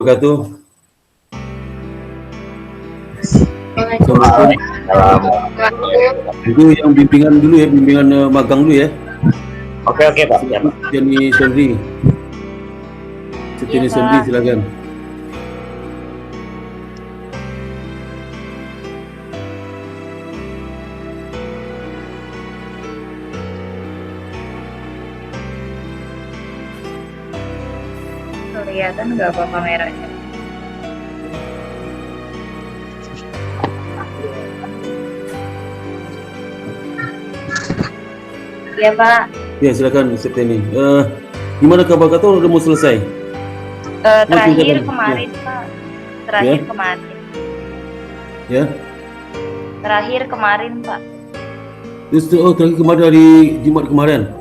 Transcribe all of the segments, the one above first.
wabarakatuh. Waalaikumsalam. Itu yang bimbingan dulu ya, bimbingan magang dulu ya. Oke Pak. Jenny Selvi. Jenny Selvi, silakan. Kelihatan nggak apa kameranya? Iya Pak. Ya silakan Septeni. Gimana kabar kata udah mau selesai? Terakhir kemarin Pak. Terakhir kemarin. Ya. Terakhir kemarin Pak. Terus terakhir kemarin hari Jumat kemarin.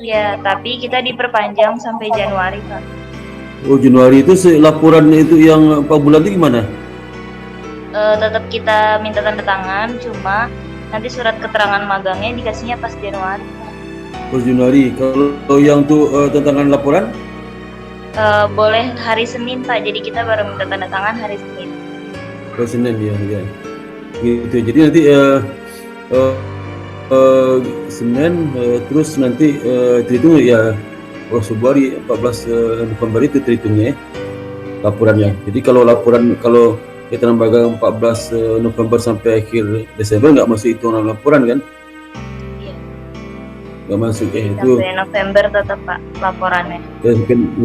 Ya, tapi kita diperpanjang sampai Januari Pak. Oh Januari itu laporan itu yang 4 bulan itu gimana? Tetap kita minta tanda tangan, cuma nanti surat keterangan magangnya dikasihnya pas Januari Pak. Pas Januari. Kalau yang tuh tantangan laporan? Boleh hari Senin Pak, jadi kita baru minta tanda tangan hari Senin. Hari Senin ya. Gitu. Jadi nanti Senin terus nanti terhitung ya Februari 14 November itu terhitungnya ya, laporannya. Jadi kalau laporan kalau kita magang 14 November sampai akhir Desember nggak masuk hitungan laporan kan? Iya. Nggak masuk itu. Sampai November tetap Pak laporannya.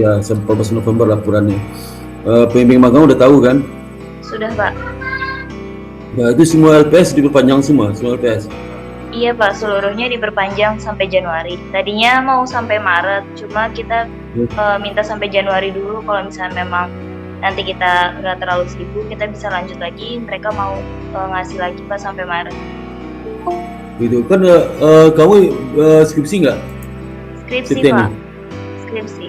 Ya sampai 14 November laporannya. Pembimbing magang udah tahu kan? Sudah Pak. Nah itu semua LPS diperpanjang semua LPS. Iya Pak, seluruhnya diperpanjang sampai Januari. Tadinya mau sampai Maret, cuma kita minta sampai Januari dulu. Kalau misalnya memang nanti kita nggak terlalu sibuk, kita bisa lanjut lagi. Mereka mau ngasih lagi Pak sampai Maret. Gitu kan? Kamu skripsi nggak? Skripsi Pak. Skripsi.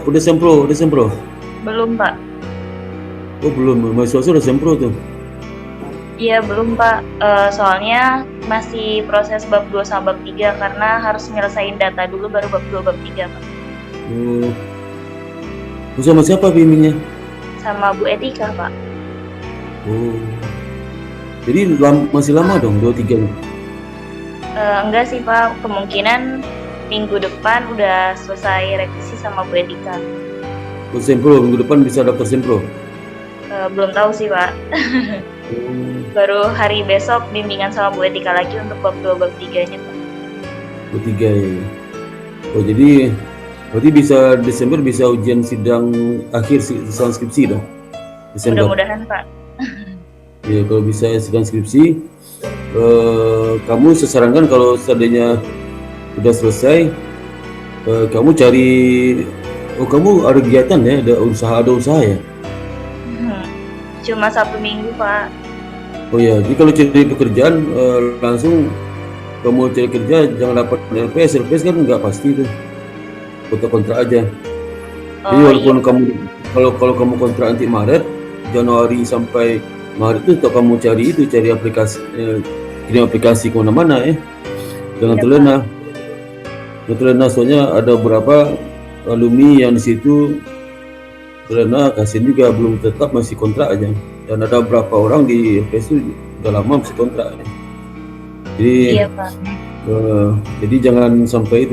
Udah sempro? Belum Pak. Oh belum, mahasiswa udah sempro tuh. Iya belum Pak, soalnya masih proses bab 2 sama bab 3 karena harus nyelesain data dulu baru bab 2 bab 3 Pak. Oh. Sama siapa bimbingnya? Sama Bu Etika Pak. Oh. Jadi masih lama dong 2-3 nih? Enggak sih Pak, kemungkinan minggu depan udah selesai revisi sama Bu Etika. Oh, sempro, minggu depan bisa daftar sempro? Belum tahu sih Pak. Baru hari besok bimbingan sama Bu Etika lagi untuk bab 2 bab 3-nya Pak. Bab 3 ya. Oh jadi berarti bisa Desember bisa ujian sidang akhir sidang skripsi dong? Desember. Mudah-mudahan Pak. Ya kalau bisa sidang skripsi, kamu sesarankan kalau seandainya sudah selesai, kamu cari, kamu ada kegiatan ya, ada usaha ya? Cuma 1 minggu Pak. Oh ya, jadi kalau cari pekerjaan langsung kamu cari kerja jangan dapat LPS kan nggak pasti tuh, kontrak aja. Jadi walaupun iya. Kalau kamu kontrak nanti Maret, Januari sampai Maret itu kamu cari aplikasi, kirim aplikasi kemana-mana ya, jangan terlena. Jangan terlena soalnya ada beberapa alumni yang di situ terlena, kasihan juga belum tetap masih kontrak aja. Dan ada beberapa orang di LPS itu udah lama masih kontrak ya. Jadi iya, Pak. Jadi jangan sampai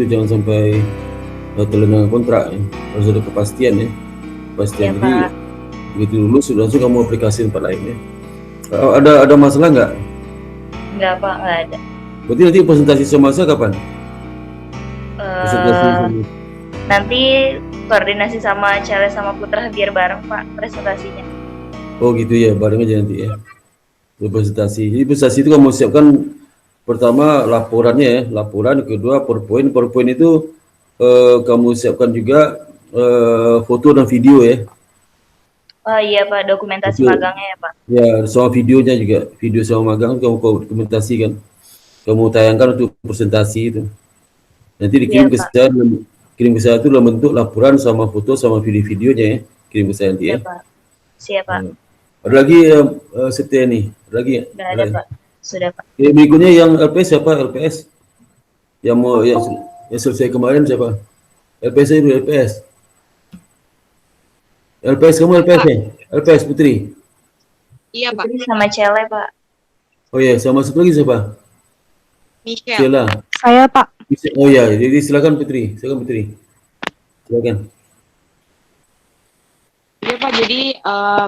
terlena kontrak ya. Harus ada kepastian ya. Kepastian. Iya, jadi Pak. Begitu lulus langsung kamu aplikasi tempat lain ya. Ada masalah nggak? Nggak Pak, nggak ada. Berarti nanti presentasi semasa kapan? Nanti koordinasi sama Cele sama Putra biar bareng Pak presentasinya. Oh gitu ya, bareng aja nanti ya. Presentasi. Jadi presentasi itu kamu siapkan pertama laporannya ya, laporan, kedua PowerPoint. PowerPoint itu kamu siapkan juga foto dan video ya. Oh iya Pak, dokumentasi video, magangnya ya Pak. Ya, sama videonya juga, video sama magang kamu dokumentasikan. Kamu tayangkan untuk presentasi itu. Nanti dikirim ke saya, itu dalam bentuk laporan sama foto sama video-videonya ya. Kirim ke saya nanti ya. Pak. Siap Pak. Ada lagi Setia nih? Ada lagi? Sudah ada Pak. Sudah Pak. Berikutnya yang LPS siapa? LPS? Yang mau yang selesai kemarin siapa? LPS itu LPS. LPS kamu LPS ya? LPS Putri. Iya Pak. Putri sama Cele, Pak. Oh ya, sama satu lagi siapa? Michelle. Sheila. Saya Pak. Oh ya, jadi silakan Putri. Silakan Putri. Silakan. Iya Pak, jadi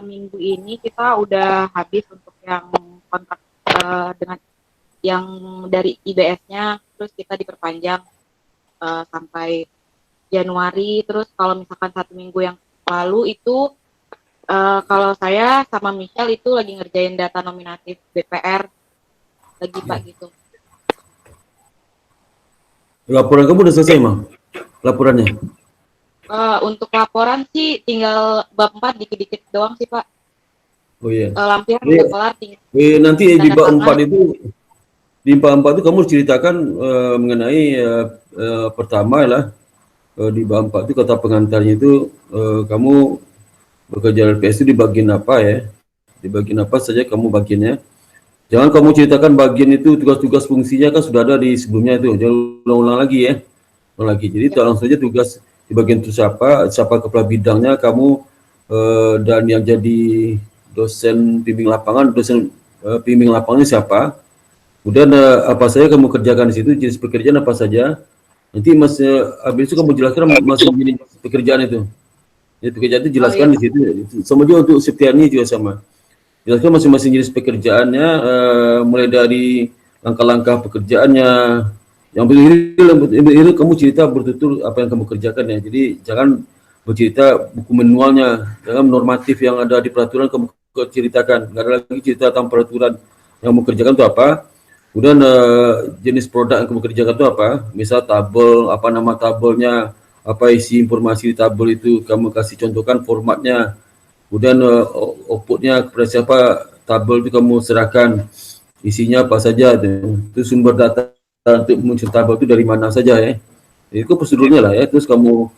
minggu ini kita udah habis untuk yang kontrak dengan yang dari IBS-nya, terus kita diperpanjang sampai Januari. Terus kalau misalkan 1 minggu yang lalu itu kalau saya sama Michelle itu lagi ngerjain data nominatif BPR lagi Pak gitu. Laporan kamu udah selesai, Mang? Laporannya? Untuk laporan sih tinggal bab 4 dikit-dikit doang sih Pak. Oh iya. Lampiran udah kelar, tinggal Nanti di tanda bab tangan. 4 itu di bab 4 itu kamu ceritakan mengenai pertama lah di bab 4 itu kata pengantarnya itu kamu bekerja LPS itu di bagian apa ya? Di bagian apa saja kamu bagiannya? Jangan kamu ceritakan bagian itu tugas-tugas fungsinya kan sudah ada di sebelumnya itu. Jangan ulang-ulang lagi ya. Ulang lagi. Jadi langsung saja tugas di bagian itu siapa kepala bidangnya kamu dan yang jadi dosen bimbing lapangan, dosen bimbing lapangannya siapa? Kemudian apa saja kamu kerjakan di situ, jenis pekerjaan apa saja. Nanti habis itu kamu jelaskan masing jenis pekerjaan itu. Jadi pekerjaan itu jelaskan di situ. Sama juga untuk Septiani juga sama. Jelaskan masing-masing jenis pekerjaannya, mulai dari langkah-langkah pekerjaannya. Yang begitu kamu cerita bertutur apa yang kamu kerjakan ya. Jadi jangan bercerita buku manualnya, jangan normatif yang ada di peraturan kamu ceritakan. Nggak ada lagi cerita tentang peraturan yang kamu kerjakan itu apa. Kemudian jenis produk yang kamu kerjakan itu apa. Misal tabel, apa nama tabelnya, apa isi informasi di tabel itu, kamu kasih contohkan formatnya. Kemudian outputnya kepada siapa, tabel itu kamu serahkan isinya apa saja, itu sumber data untuk muncul tabel itu dari mana saja ya. Itu prosedurnya lah ya. Terus kamu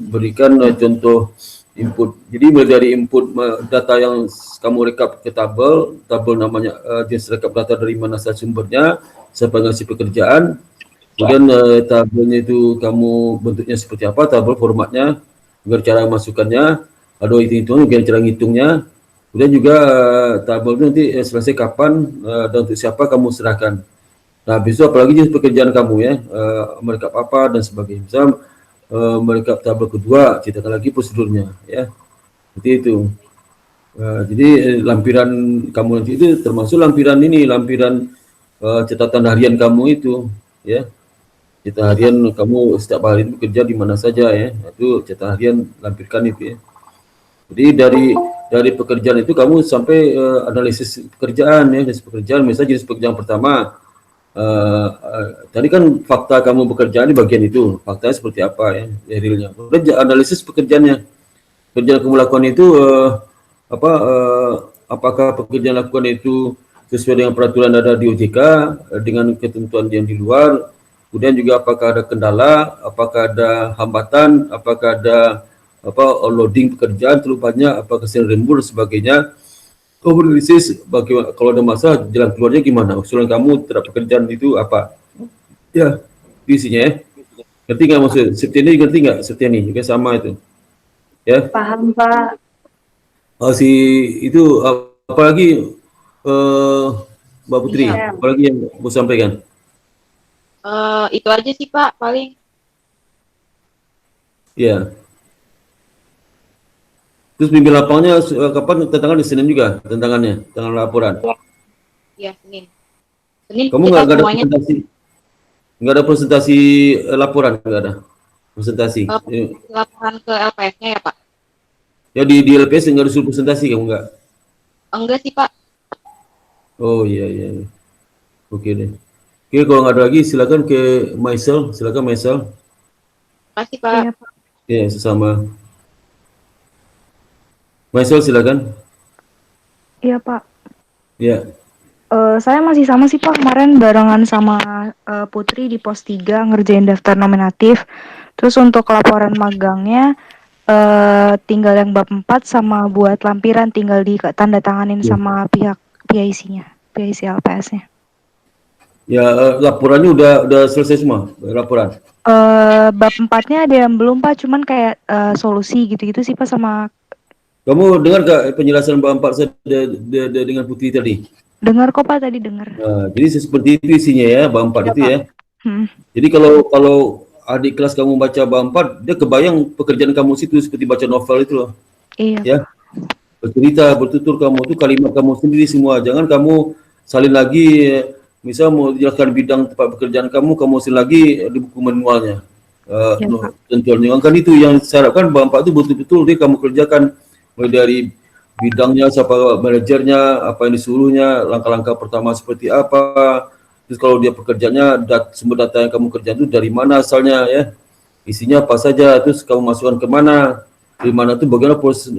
berikan contoh input. Jadi mulai dari input data yang kamu rekap ke tabel namanya jenis rekap data dari mana saja sumbernya, siapa ngasih pekerjaan. Kemudian tabelnya itu kamu bentuknya seperti apa, tabel formatnya, juga cara masukkannya, ada hitung-hitungan, cara ngitungnya. Kemudian juga tabel itu nanti selesai kapan dan untuk siapa kamu serahkan. Nah, besok apalagi jenis pekerjaan kamu ya, merekap apa dan sebagainya. Misal merekap tabel kedua, ceritakan lagi prosedurnya ya. Seperti itu. Jadi lampiran kamu nanti itu termasuk lampiran catatan harian kamu itu ya. Catatan harian kamu setiap hari itu bekerja di mana saja ya. Itu catatan harian lampirkan itu ya. Jadi dari pekerjaan itu kamu sampai analisis pekerjaan ya, jenis pekerjaan. Misalnya jenis pekerjaan pertama, tadi kan fakta kamu bekerja di bagian itu, faktanya seperti apa ya, realnya. Kemudian analisis pekerjaannya, pekerjaan kamu lakukan itu apakah pekerjaan lakukan itu sesuai dengan peraturan ada di OJK dengan ketentuan yang di luar. Kemudian juga apakah ada kendala, apakah ada hambatan, apakah ada loading pekerjaan terlalu banyak, apakah sering lembur dan sebagainya. Analisis bagaimana kalau ada masalah jalan keluarnya gimana, usulan kamu terhadap pekerjaan itu apa ya, isinya ya. Ngerti nggak maksud Septiani, ngerti nggak Septiani juga sama itu ya. Paham Pak. Si itu apalagi Mbak Putri, apalagi yang mau sampaikan? Itu aja sih Pak paling. Ya. Terus bimbing lapangannya kapan, tantangan di Senin juga tantangannya, tantangan laporan? Iya, Senin. Senin Kamu kita nggak ada semuanya presentasi? Nggak ada presentasi laporan, nggak ada presentasi. laporan ke LPS-nya ya Pak? Ya di LPS nggak disuruh presentasi kamu nggak? Enggak sih Pak. Oh iya. Oke deh. Oke, kalau nggak ada lagi silakan ke Maisel, silakan Maisel. Makasih Pak. Ya, sesama. Maisel silakan. Iya Pak. Ya. Saya masih sama sih Pak, kemarin barengan sama Putri di pos 3 ngerjain daftar nominatif. Terus untuk laporan magangnya tinggal yang bab 4 sama buat lampiran tinggal di tanda tanganin sama pihak PIC-nya, PIC LPS-nya. Ya, laporannya udah selesai semua laporan. Bab 4-nya ada yang belum Pak, cuman kayak solusi gitu-gitu sih Pak sama Kamu dengar gak penjelasan Mbak Ampak saya dengan Putri tadi? dengar kok Pak tadi dengar. Nah, jadi seperti itu isinya ya, Mbak Ampak Iya itu Pak. ya. Hmm, Jadi kalau adik kelas kamu baca Mbak Ampak, dia kebayang pekerjaan kamu situ seperti baca novel itu loh, iya ya. Pak. Bercerita, bertutur kamu itu kalimat kamu sendiri semua. Jangan kamu salin lagi, misal mau jelaskan bidang tempat pekerjaan kamu salin lagi di buku manualnya. Iya Pak. Tentunya kan itu yang saya harapkan Mbak Ampak itu betul-betul dia kamu kerjakan mulai dari bidangnya, siapa manajernya, apa yang disuruhnya, langkah-langkah pertama seperti apa. Terus kalau dia pekerjaannya, sumber data yang kamu kerjakan itu dari mana asalnya ya, isinya apa saja, terus kamu masukkan ke mana, di mana itu bagaimana proses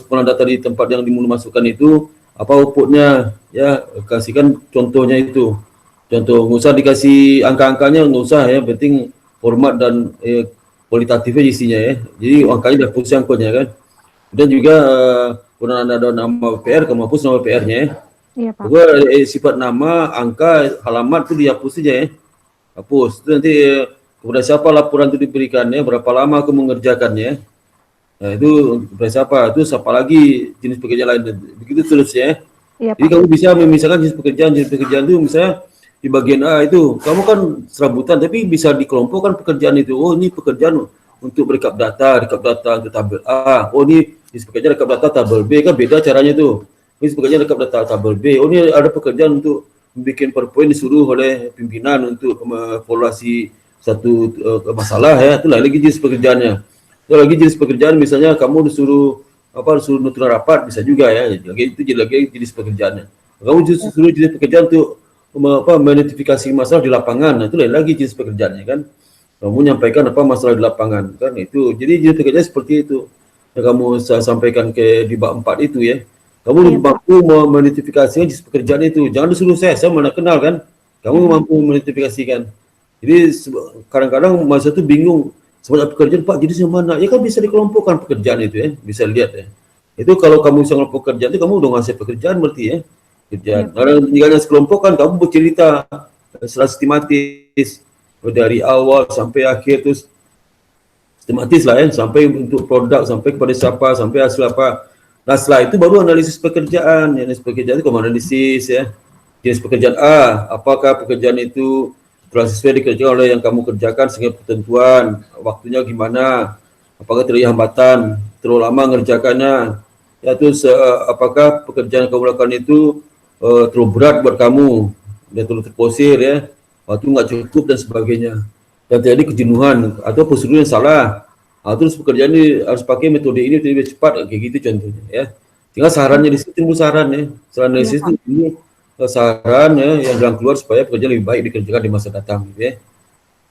pengolahan data di tempat yang dimasukkan itu, apa outputnya ya, kasihkan contohnya itu. Contoh, nggak usah dikasih angka-angkanya, nggak usah ya, penting format dan kualitatifnya isinya ya. Jadi angkanya udah hapus angkotnya kan. Dan juga kalau ada nama PR, kamu hapus nama PR-nya ya. Iya Pak. Juga sifat nama, angka, halamat itu dihapus saja ya. Hapus. Itu nanti kepada siapa laporan itu diberikannya, berapa lama aku mengerjakannya. Nah, itu kepada siapa, itu siapa lagi jenis pekerjaan lain. Begitu terus ya. Iya Jadi Pak. kamu bisa memisahkan jenis pekerjaan itu misalnya di bagian A itu, kamu kan serabutan, tapi bisa dikelompokkan pekerjaan itu. Oh, ini pekerjaan untuk rekap data untuk tabel A. Oh, ini jenis pekerjaan rekap data tabel B, kan beda caranya tuh. Ini pekerjaan rekap data tabel B. Oh, ini ada pekerjaan untuk membuat PowerPoint disuruh oleh pimpinan untuk mengevaluasi satu masalah ya. Itu lagi jenis pekerjaannya. Itu lagi jenis pekerjaan misalnya kamu disuruh nuturan rapat bisa juga ya. Itu lagi jenis pekerjaannya. Kamu disuruh jenis pekerjaan untuk mengidentifikasi masalah di lapangan. Nah, itu lagi jenis pekerjaannya kan. Kamu menyampaikan apa masalah di lapangan kan itu. Jadi jenis pekerjaan seperti itu. Yang kamu sampaikan di bab 4 itu ya. Kamu mampu mengidentifikasi jenis pekerjaan itu. Jangan disuruh saya mana kenal kan. Kamu mampu mengidentifikasikan. Jadi kadang-kadang masa itu bingung sebanyak pekerjaan Pak jenisnya mana. Ya kan bisa dikelompokkan pekerjaan itu ya. Bisa lihat ya. Itu kalau kamu bisa ngelompok pekerjaan itu kamu udah ngasih pekerjaan berarti ya. Kerjaan. Kalau tinggalnya sekelompok kan kamu bercerita secara sistematis dari awal sampai akhir terus sistematis lah ya, sampai untuk produk, sampai kepada siapa, sampai hasil apa. Nah setelah itu baru analisis pekerjaan. Analisis pekerjaan itu kamu analisis ya. Jenis pekerjaan A, apakah pekerjaan itu telah sesuai dikerjakan oleh yang kamu kerjakan sehingga ketentuan, waktunya gimana, apakah terjadi hambatan, terlalu lama ngerjakannya, ya terus apakah pekerjaan yang kamu lakukan itu terlalu berat buat kamu, dan terlalu terposir ya, waktu nggak cukup dan sebagainya, dan terjadi kejenuhan atau prosedur yang salah. Terus pekerjaan ini harus pakai metode ini lebih cepat, kayak gitu contohnya ya. Tinggal sarannya di situ, saran ya, saran dari situ ini saran ya yang jalan keluar supaya pekerjaan lebih baik dikerjakan di masa datang gitu ya.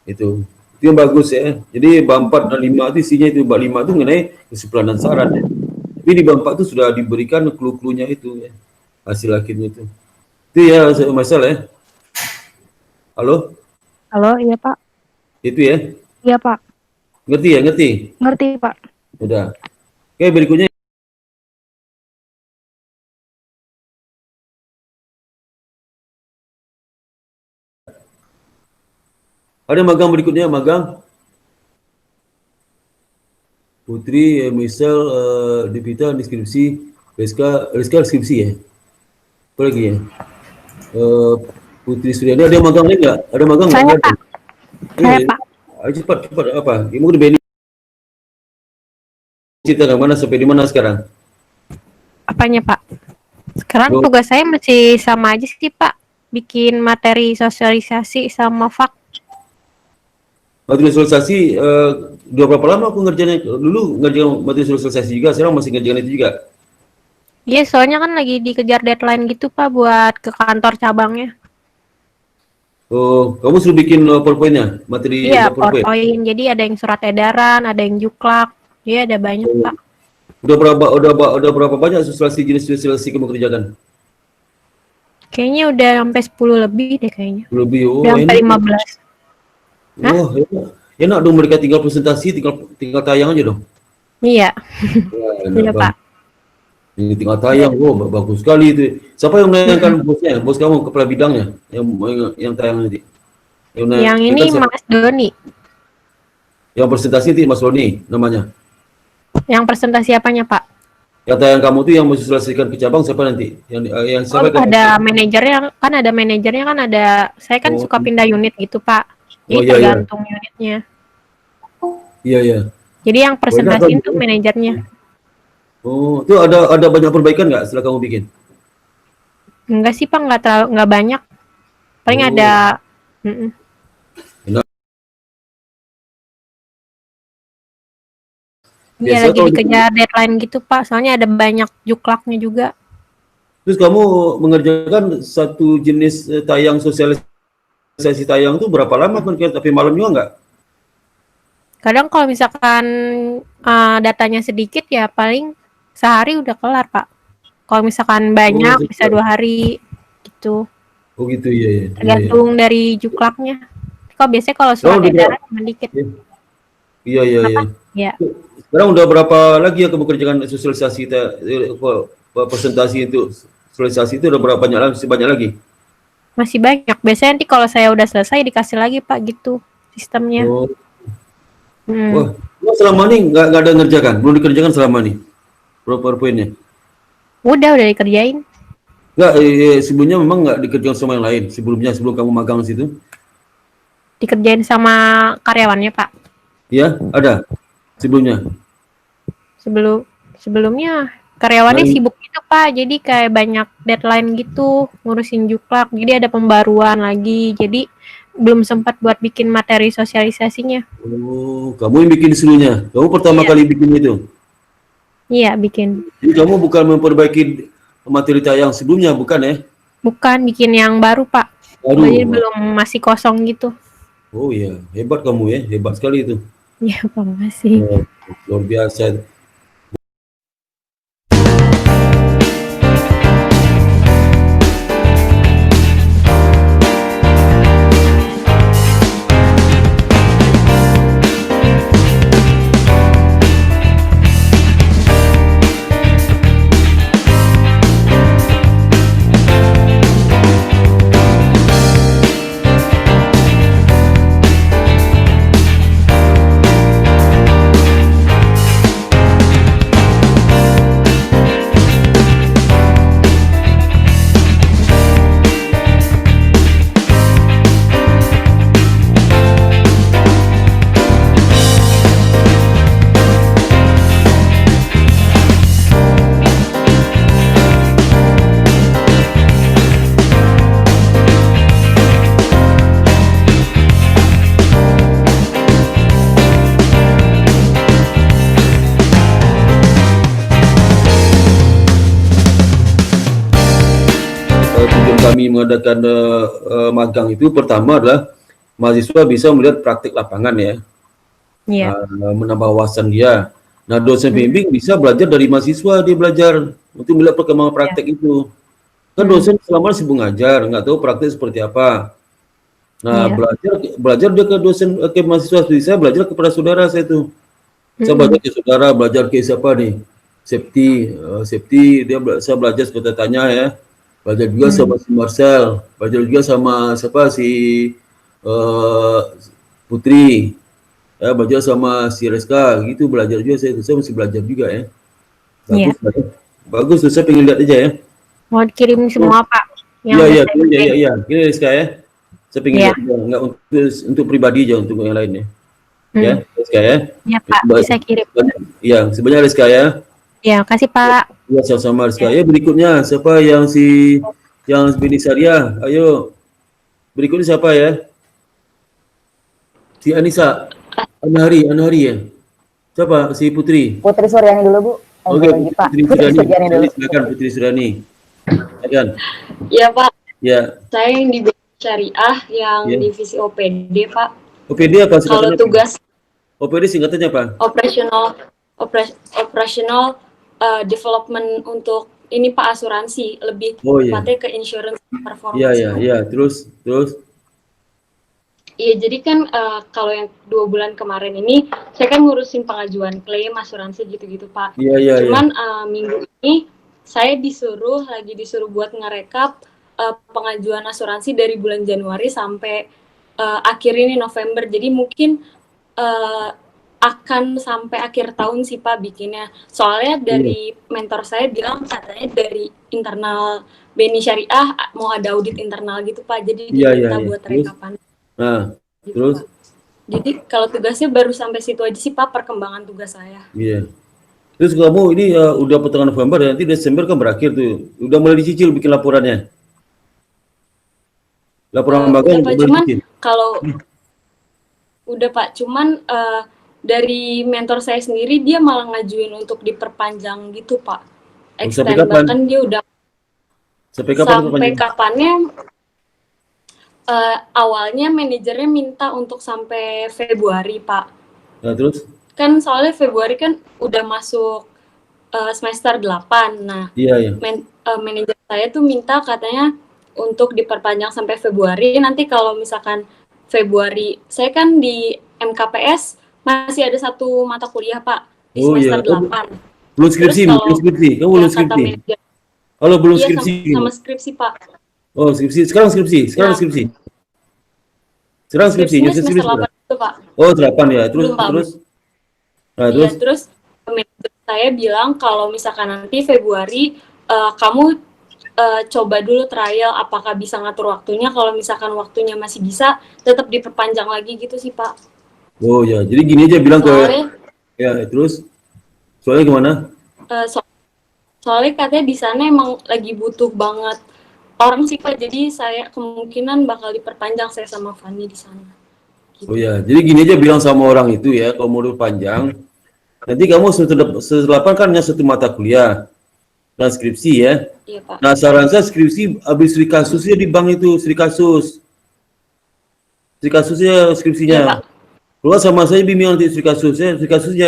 Itu yang bagus ya. Jadi bab 4 dan 5 itu isinya itu, bab 5 itu mengenai kesimpulan dan saran ya. Tapi di bab 4 itu sudah diberikan clue-cluenya itu ya, hasil akhirnya itu. Itu ya masalah ya. Halo? Halo, iya Pak. Itu ya. Iya Pak. Ngerti ya, ngerti? Ngerti Pak. Udah. Oke, berikutnya. Ada magang berikutnya, magang. Putri, misal, Devita, deskripsi, Rizka deskripsi ya. Apa lagi ya? Putri Suryani, ada magang lagi nggak? Ada magang nggak? Saya Pak. Saya Pak. Ayo cepat apa? Ibu udah Benny cerita mana sampai di mana sekarang? Apanya Pak? Sekarang tugas saya masih sama aja sih Pak. Bikin materi sosialisasi sama fak. Materi sosialisasi udah berapa lama aku ngerjain? Dulu ngerjain materi sosialisasi juga, sekarang masih ngerjain itu juga. Iya, soalnya kan lagi dikejar deadline gitu Pak buat ke kantor cabangnya. Oh, kamu suruh bikin PowerPoint-nya, materi Iya, PowerPoint. PowerPoint. Jadi ada yang surat edaran, ada yang juklak. Iya, ada banyak Pak. Udah berapa banyak sosialisasi jenis sosialisasi kamu kerjakan? Kayaknya udah sampai 10 lebih deh kayaknya. Lebih. Oh, Udah sampai 15. Oh, enak dong, mereka tinggal presentasi, tinggal tayang aja dong. Iya. Wah, enak Iya banget. Pak. Ini tinggal tayang, oh bagus sekali itu. Siapa yang menayangkan bosnya? Bos kamu, kepala bidangnya, yang tayang nanti. Yang Yang ini menayangkan siapa? Mas Doni. Yang presentasi itu Mas Roni namanya. Yang presentasi apanya, Pak? Yang tayang kamu itu yang mesti selesaikan ke cabang siapa nanti? Yang Oh, siapa? ada manajernya kan ada. Saya kan Oh, suka pindah unit gitu, Pak. Jadi oh iya iya, tergantung unitnya. iya iya. Jadi yang Oh, enak kan? presentasiin tuh manajernya. Oh, itu ada banyak perbaikan nggak setelah kamu bikin? Enggak sih, Pak, enggak banyak. Paling ada Oh, mm-mm. enak. Iya Biasa lagi kalau dikejar deadline gitu, Pak. Soalnya ada banyak juklaknya juga. terus kamu mengerjakan satu jenis tayang sosialisasi tayang itu berapa lama kan? Tapi malam juga nggak? Kadang kalau misalkan datanya sedikit ya paling sehari udah kelar, Pak. Kalau misalkan Oh, banyak bisa 2 hari gitu. oh gitu iya iya iya. Iya. Tergantung dari juklaknya. Kok biasanya kalau Sekarang surat udah edaran cuma dikit. iya iya iya. Apa? Ya, Sekarang udah berapa lagi yang kamu kerjakan sosialisasi presentasi itu sosialisasi itu udah berapa banyak lagi? Masih banyak lagi? masih banyak. Biasanya nanti kalau saya udah selesai dikasih lagi, Pak, gitu sistemnya. Oh, Hmm. wah, wah, selama ini nggak ada ngerjakan, belum dikerjakan selama ini PowerPoint-nya. Udah dikerjain. Nggak, sebelumnya memang nggak dikerjakan sama yang lain. Sebelum kamu magang di situ, Dikerjain sama karyawannya, Pak. ya ada sebelumnya. Sebelumnya Nah, karyawannya sibuk gitu, Pak. Jadi kayak banyak deadline gitu, ngurusin juklak. Jadi ada pembaruan lagi. Jadi belum sempat buat bikin materi sosialisasinya. oh, kamu yang bikin seluruhnya. Kamu pertama Iya. kali bikin itu. Iya, bikin. Jadi kamu bukan memperbaiki materi tayang sebelumnya, bukan ya? Bukan bikin yang baru, Pak. Baru. Jadi belum masih kosong gitu. Oh iya, hebat kamu ya, hebat sekali itu. Iya, Pak, makasih. Oh, luar biasa. Tujuan kami mengadakan magang itu pertama adalah mahasiswa bisa melihat praktik lapangan ya, Iya. menambah wawasan dia. Nah, dosen pembimbing bisa belajar dari mahasiswa, dia belajar untuk melihat perkembangan praktek itu. Kan dosen selama ini sibuk ngajar, nggak tahu praktek seperti apa. Nah, Iya. belajar dia ke dosen, ke mahasiswa. Saya belajar kepada saudara saya itu. Saya belajar ke saudara, belajar ke siapa nih? Safety, saya belajar seperti tanya ya. Belajar juga sama si Marcel, belajar juga sama siapa si Putri, ya belajar sama si Reska, gitu belajar juga saya masih belajar juga ya. Iya. Bagus, bagus, saya pengen lihat aja ya. Mau dikirim semua, Pak. Yang Iya, iya, udah saya iya, kirim. iya, ini Reska ya. Saya pengen Iya. lihat juga, nggak untuk pribadi aja, untuk yang lain ya. Ya, Reska ya. Iya, Pak. Bisa kirim. Iya, sebenarnya Reska ya. Ya, kasih, Pak. Ya, sama-sama Reska. Ya, berikutnya siapa yang Benisaria? Ayo. Berikutnya siapa ya? Si Anissa. Anahari ya. Siapa? Si Putri. Putri Suryani dulu, Bu. Oke, Lagi, Pak. Putri Putri Suryani. Suryani dulu. Silakan Putri Suryani. Silakan. Iya Pak, Ya. saya yang di syariah yang Ya. divisi OPD Pak. OPD apa Kalau singkatannya? tugas OPD singkatannya apa? operational development untuk ini Pak asuransi, lebih Oh iya. tepatnya ke insurance performance. Iya, iya, Pak. iya. Terus. Iya, jadi kan kalau yang 2 bulan kemarin ini saya kan ngurusin pengajuan klaim asuransi gitu-gitu Pak. Iya, iya, iya. Cuman minggu ini saya lagi disuruh buat ngerekap pengajuan asuransi dari bulan Januari sampai akhir ini November. Jadi mungkin akan sampai akhir tahun sih Pak bikinnya. Soalnya dari mentor saya bilang katanya dari internal BNI Syariah mau ada audit internal gitu Pak. Jadi diminta buat rekapan. Nah, gitu, terus? Pak. Jadi kalau tugasnya baru sampai situ aja sih Pak perkembangan tugas saya. Iya. Terus kamu ini udah pertengahan November, nanti Desember kan berakhir tuh. Udah mulai dicicil bikin laporannya? Laporan magang udah Pak, cuman kalau udah Pak, cuman dari mentor saya sendiri dia malah ngajuin untuk diperpanjang gitu Pak. Sampai Extend, kapan? bahkan dia udah Sampai kapan? sampai kapannya awalnya manajernya minta untuk sampai Februari Pak. Nah, terus? Kan soalnya Februari kan udah masuk semester 8. Nah, Iya. manajer saya tuh minta katanya untuk diperpanjang sampai Februari. Nanti kalau misalkan Februari, saya kan di MKPS masih ada satu mata kuliah Pak di semester 8. Belum skripsi, kamu belum skripsi. Halo, belum iya, skripsi. Sama skripsi Pak. Oh, skripsi. Sekarang skripsi. Skripsi. Semester 8 itu Pak. Oh, 8 ya. Terus Belum, Pak. terus. Nah, Iya, terus manajer saya bilang kalau misalkan nanti Februari kamu coba dulu trial apakah bisa ngatur waktunya. Kalau misalkan waktunya masih bisa, tetap diperpanjang lagi gitu sih Pak. Oh ya, jadi gini aja bilang Soalnya, terus soalnya gimana? Soalnya katanya di sana emang lagi butuh banget orang sih Pak. Jadi saya kemungkinan bakal diperpanjang saya sama Fanny di sana. Gitu. Oh ya, jadi gini aja bilang sama orang itu ya, kalau mau diperpanjang, nanti kamu setelah kan hanya satu mata kuliah, transkripsi ya. Iya Pak. Nah, saran saya skripsi habis studi kasusnya di bank itu, studi kasusnya skripsinya. Iya, Pak. Kalau sama saya bimbingan nanti studi kasusnya.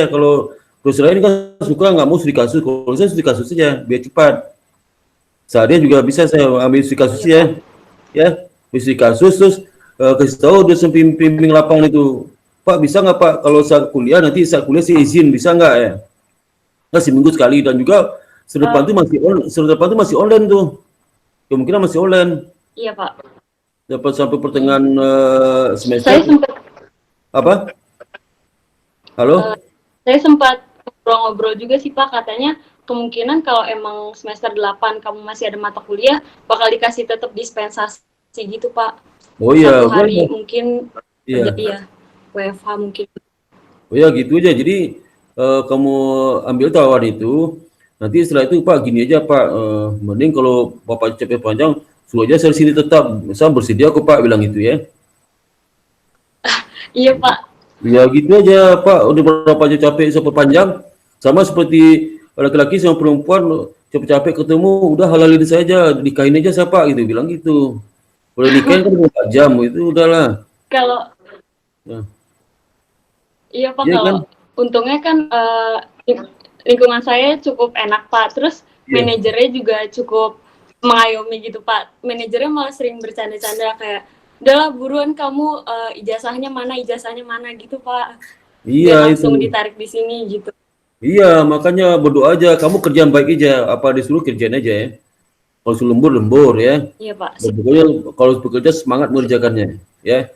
Kalau lain kan suka nggak mau studi kasus, kalau saya studi kasus saja biar cepat. Saatnya juga bisa saya ambil studi kasusnya, ya, studi kasus terus kasih tahu dosen pembimbing lapangan itu, Pak bisa nggak Pak kalau saat kuliah saya izin bisa nggak ya? Nah, seminggu sekali dan juga semester depan tuh masih online tuh, kemungkinan masih online. Iya Pak. Dapat sampai pertengahan semester. Saya sempat apa? Halo? Saya sempat ngobrol-ngobrol juga sih Pak, katanya kemungkinan kalau emang semester 8 kamu masih ada mata kuliah, bakal dikasih tetap dispensasi gitu Pak. Oh iya. Satu hari mungkin iya. WFH mungkin. Oh ya gitu aja, jadi kamu ambil tawaran itu, nanti setelah itu Pak gini aja Pak, mending kalau Bapak capek panjang, suruh aja saya sini tetap, saya bersedia kok Pak, bilang gitu ya. Iya Pak. Ya gitu aja Pak, udah berapa aja capek seperpanjang, sama seperti laki-laki sama perempuan capek-capek ketemu, udah halalin saja, nikahin aja saya Pak, gitu bilang gitu. Boleh nikahin kan 4 jam, itu udahlah. Kalau iya Pak, ya, kalau kan? untungnya kan lingkungan saya cukup enak Pak, terus manajernya juga cukup mengayomi gitu Pak. Manajernya malah sering bercanda-canda kayak, udahlah buruan kamu ijazahnya mana gitu Pak. Iya, biar langsung itu ditarik di sini gitu. Iya, makanya berdoa aja, kamu kerjaan baik aja, apa disuruh kerjain aja ya. Kalau suruh lembur ya. Iya Pak. Pokoknya kalau bekerja semangat mengerjakannya ya.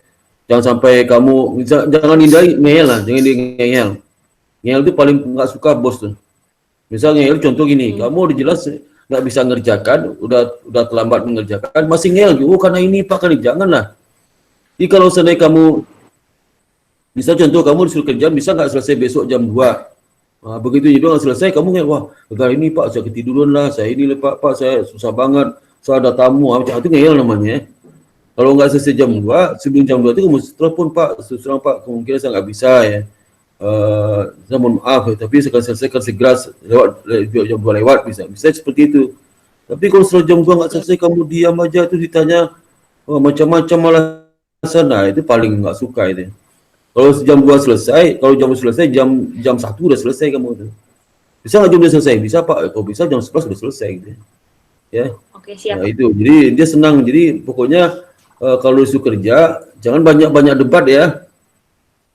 Jangan sampai kamu jangan hindari ngeyel lah, jangan ngeyel. Ngeyel itu paling nggak suka bos tuh. Misalnya ngeyel contoh gini, kamu udah jelas nggak bisa ngerjakan, udah terlambat mengerjakan, masih ngeyel, oh karena ini Pak, kan janganlah. Jadi kalau seandainya kamu bisa contoh kamu disuruh kerjaan bisa nggak selesai besok jam 2. Nah, begitu juga nggak selesai kamu ngeyel, wah kali ini Pak saya ketiduran lah, saya ini Pak saya susah banget, saya ada tamu, macam itu ngeyel namanya. Kalau nggak selesai jam 2, sebelum jam 2 itu kamu telepon Pak, terang Pak, kemungkinan saya nggak bisa ya. Saya mohon maaf, tapi saya akan selesaikan segera lewat jam 2 lewat bisa seperti itu. Tapi kalau setelah jam 2 nggak selesai, kamu diam aja itu ditanya macam-macam alasan, nah itu paling nggak suka itu. Kalau jam 2 selesai, kalau jam 2 selesai, jam 1 udah selesai kamu itu. Bisa nggak jam 2 selesai? Bisa Pak, kalau bisa jam 11 udah selesai gitu. Ya. Oke, siap. Nah, itu. Jadi dia senang. Jadi pokoknya kalau disuruh kerja, jangan banyak-banyak debat ya.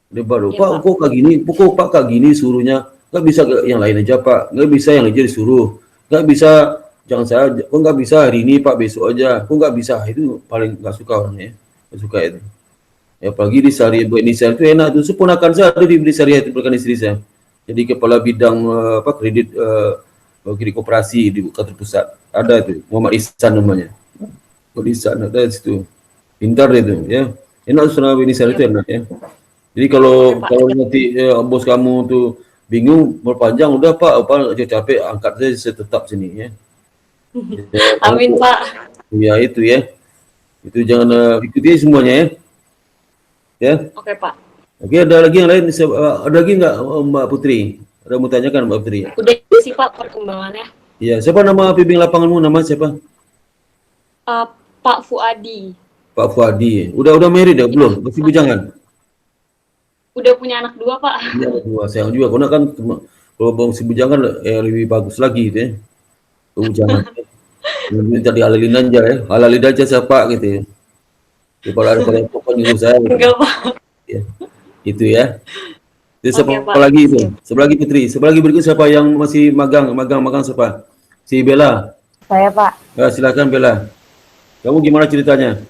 Debat, ya, Pak, kok kayak gini, kok Pak kayak gini suruhnya, nggak bisa yang lain aja Pak, nggak bisa yang aja disuruh, nggak bisa jangan saya, kok nggak bisa hari ini Pak, besok aja, kok nggak bisa, itu paling nggak suka orangnya, nggak suka itu. Ya, apalagi di Syariah Bu Inisial itu enak tuh, seponakan saya ada di Syariah itu bukan istri saya. Jadi kepala bidang kredit koperasi di kantor pusat ada itu, Muhammad Ihsan namanya. Muhammad Ihsan ada di situ, pintar itu ya, enak Syariah Bu Inisial itu enak ya. Jadi kalau nanti bos kamu tuh bingung berpanjang, udah Pak, apa capek angkat saya tetap sini ya. Amin Pak. Ya itu ya, itu jangan ikuti semuanya ya. Ya. Oke Pak. Oke, ada lagi yang lain? Ada lagi nggak Mbak Putri? Ada mau tanyakan Mbak Putri? Udah sih Pak perkembangannya. Iya, siapa nama pembimbing lapanganmu? Nama siapa? Pak Fuadi. Pak Fuadi. Udah married ya belum? Masih bujangan? Udah punya anak 2 Pak. Iya, dua. Sayang juga, karena kan kalau bang si bujangan lebih bagus lagi gitu ya. Bujangan. Minta dihalalin aja ya, halalin aja siapa gitu ya. Kalau ada pokoknya nyuruh saya. Gitu. Enggak Pak. Ya. Itu ya. Terus Oke, siapa Pak. lagi itu? Siapa lagi Putri? Siapa lagi berikut siapa yang masih magang siapa? Si Bella. Saya Pak, Ya, silakan Bella. Kamu gimana ceritanya?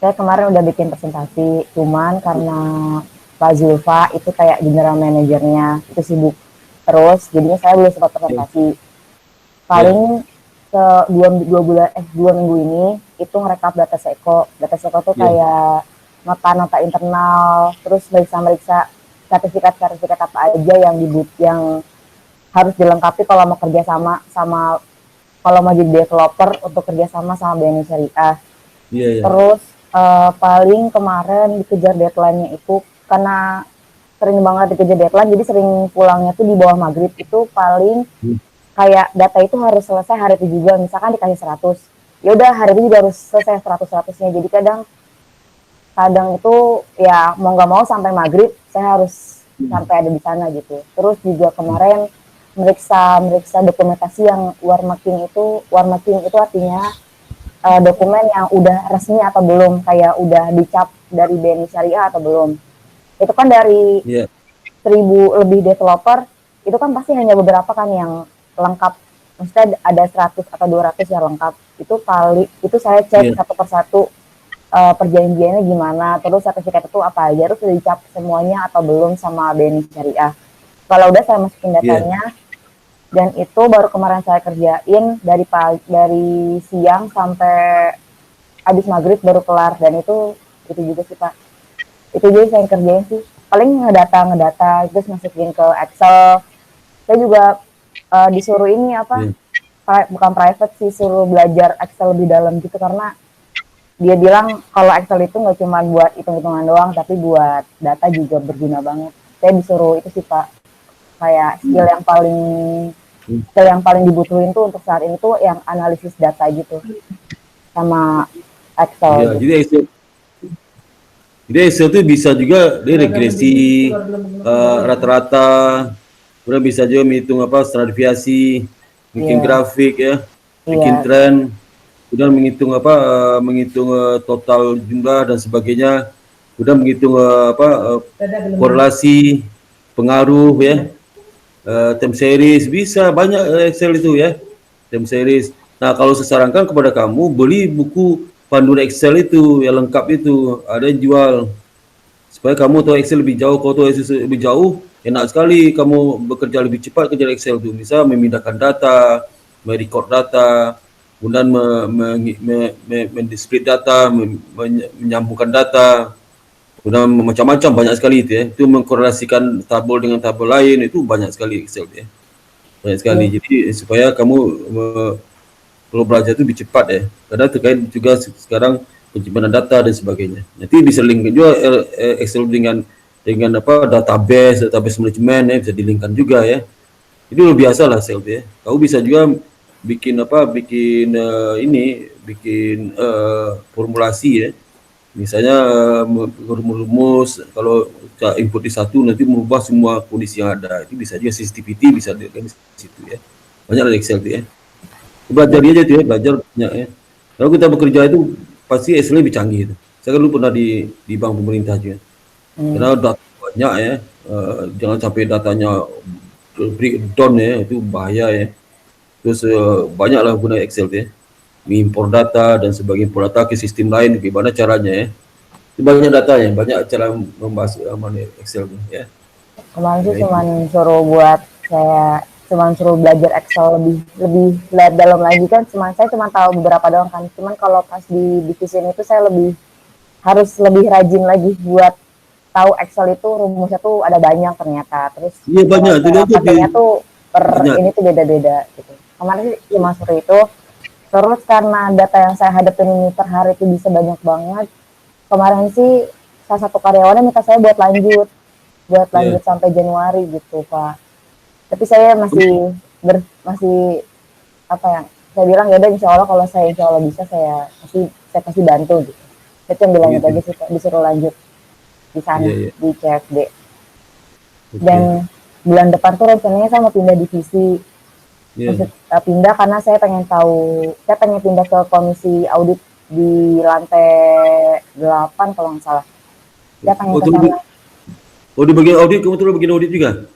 saya kemarin udah bikin presentasi, cuman karena Pak Zulfa itu kayak general manajernya itu sibuk terus, jadinya saya belum sempat presentasi. Paling ke dua minggu ini itu ngerekap data Seko. Data Seko tuh kayak nota internal, terus meriksa sertifikat apa aja yang harus dilengkapi kalau mau kerja sama kalau mau jadi developer untuk kerja sama BNI Syariah. Iya. Terus paling kemarin dikejar deadline-nya itu karena sering banget dikejar deadline, jadi sering pulangnya tuh di bawah maghrib. Itu paling kayak data itu harus selesai hari itu juga, misalkan dikasih 100, ya udah hari itu juga harus selesai 100-100-nya. Jadi kadang itu ya mau nggak mau sampai maghrib saya harus sampai ada di sana gitu. Terus juga kemarin meriksa dokumentasi yang warmarking itu artinya dokumen yang udah resmi atau belum, kayak udah dicap dari BNI Syariah atau belum. Itu kan dari 1000 lebih developer, itu kan pasti hanya beberapa kan yang lengkap. Maksudnya ada 100 atau 200 yang lengkap. Itu saya cek satu persatu perjanjiannya gimana, terus sertifikat itu apa aja, terus udah dicap semuanya atau belum sama BNI Syariah. Kalau udah saya masukin datanya. Dan itu baru kemarin saya kerjain dari siang sampai habis maghrib baru kelar, dan itu juga sih Pak. Itu juga saya kerjain sih. Paling ngedata terus masukin ke Excel. Saya juga disuruh ini bukan private sih, suruh belajar Excel lebih dalam gitu, karena dia bilang kalau Excel itu nggak cuma buat hitung-hitungan doang, tapi buat data juga berguna banget. Saya disuruh itu sih Pak, kayak skill yang paling dibutuhin tuh untuk saat ini tuh yang analisis data gitu sama Excel. Ya, gitu. Jadi Excel itu bisa juga dia regresi rata-rata, kemudian bisa juga menghitung stratifikasi, bikin grafik ya, bikin tren, kemudian menghitung total jumlah dan sebagainya, kemudian menghitung korelasi, pengaruh ya. Time series, bisa banyak Excel itu ya, time series. Nah, kalau saya sarankan kepada kamu beli buku panduan Excel itu yang lengkap itu, ada yang jual, supaya kamu tahu Excel lebih jauh. Kalau tahu Excel lebih jauh, enak sekali kamu bekerja lebih cepat kerja Excel itu. Bisa memindahkan data, merecord data, kemudian mendisplay data, menyambungkan data. Udah macam-macam, banyak sekali itu ya. Itu mengkorelasikan tabel dengan tabel lain, itu banyak sekali Excel ya. Banyak sekali. Jadi supaya kamu kalau belajar itu lebih cepat ya. Karena terkait juga sekarang penyimpanan data dan sebagainya. Nanti bisa link juga Excel dengan database manajemen ya, bisa dilingkan juga ya. Itu luar biasa lah Excel ya. Kamu bisa juga bikin formulasi ya. Misalnya rumus, kalau input di satu nanti merubah semua kondisi yang ada. Itu bisa juga sensitivity bisa di situ ya. Banyak dari Excel itu ya. Belajar aja tuh ya, belajar banyak ya. Kalau kita bekerja itu pasti Excel lebih canggih itu. Saya kan dulu pernah di bank pemerintah juga. Karena data banyak ya. Jangan sampai datanya breakdown ya, itu bahaya ya. Terus banyaklah guna Excel tuh ya. Mengimpor data dan sebagainya, impor data ke sistem lain, gimana caranya ya. Itu banyak datanya, banyak cara membahas Excel tuh ya. Kemarin sih Ya, cuman suruh buat saya cuman suruh belajar Excel lebih lihat dalam lagi kan, saya cuma tahu beberapa doang kan. Cuman kalau pas di divisi itu saya harus lebih rajin lagi buat tahu Excel itu rumusnya tuh ada banyak ternyata. Terus iya banyak, cara itu pakainya tuh banyak. ini tuh beda-beda gitu. Kemarin sih cuma suruh itu. Terus karena data yang saya hadapin ini per hari itu bisa banyak banget. Kemarin sih salah satu karyawannya minta saya buat lanjut sampai Januari gitu Pak. Tapi saya masih apa ya? Saya bilang ya udah, insya Allah kalau saya bisa saya pasti bantu gitu. Saya cuma bilang Gitu. aja sih Pak, disuruh lanjut di sana di CFD. Oke. Dan bulan depan tuh rencananya saya mau pindah divisi. Maksud, pindah karena saya pengen pindah ke komisi audit di lantai 8 kalau nggak salah. Saya pengen ke sana. Oh, di bagian audit, kamu tuh bagian audit juga?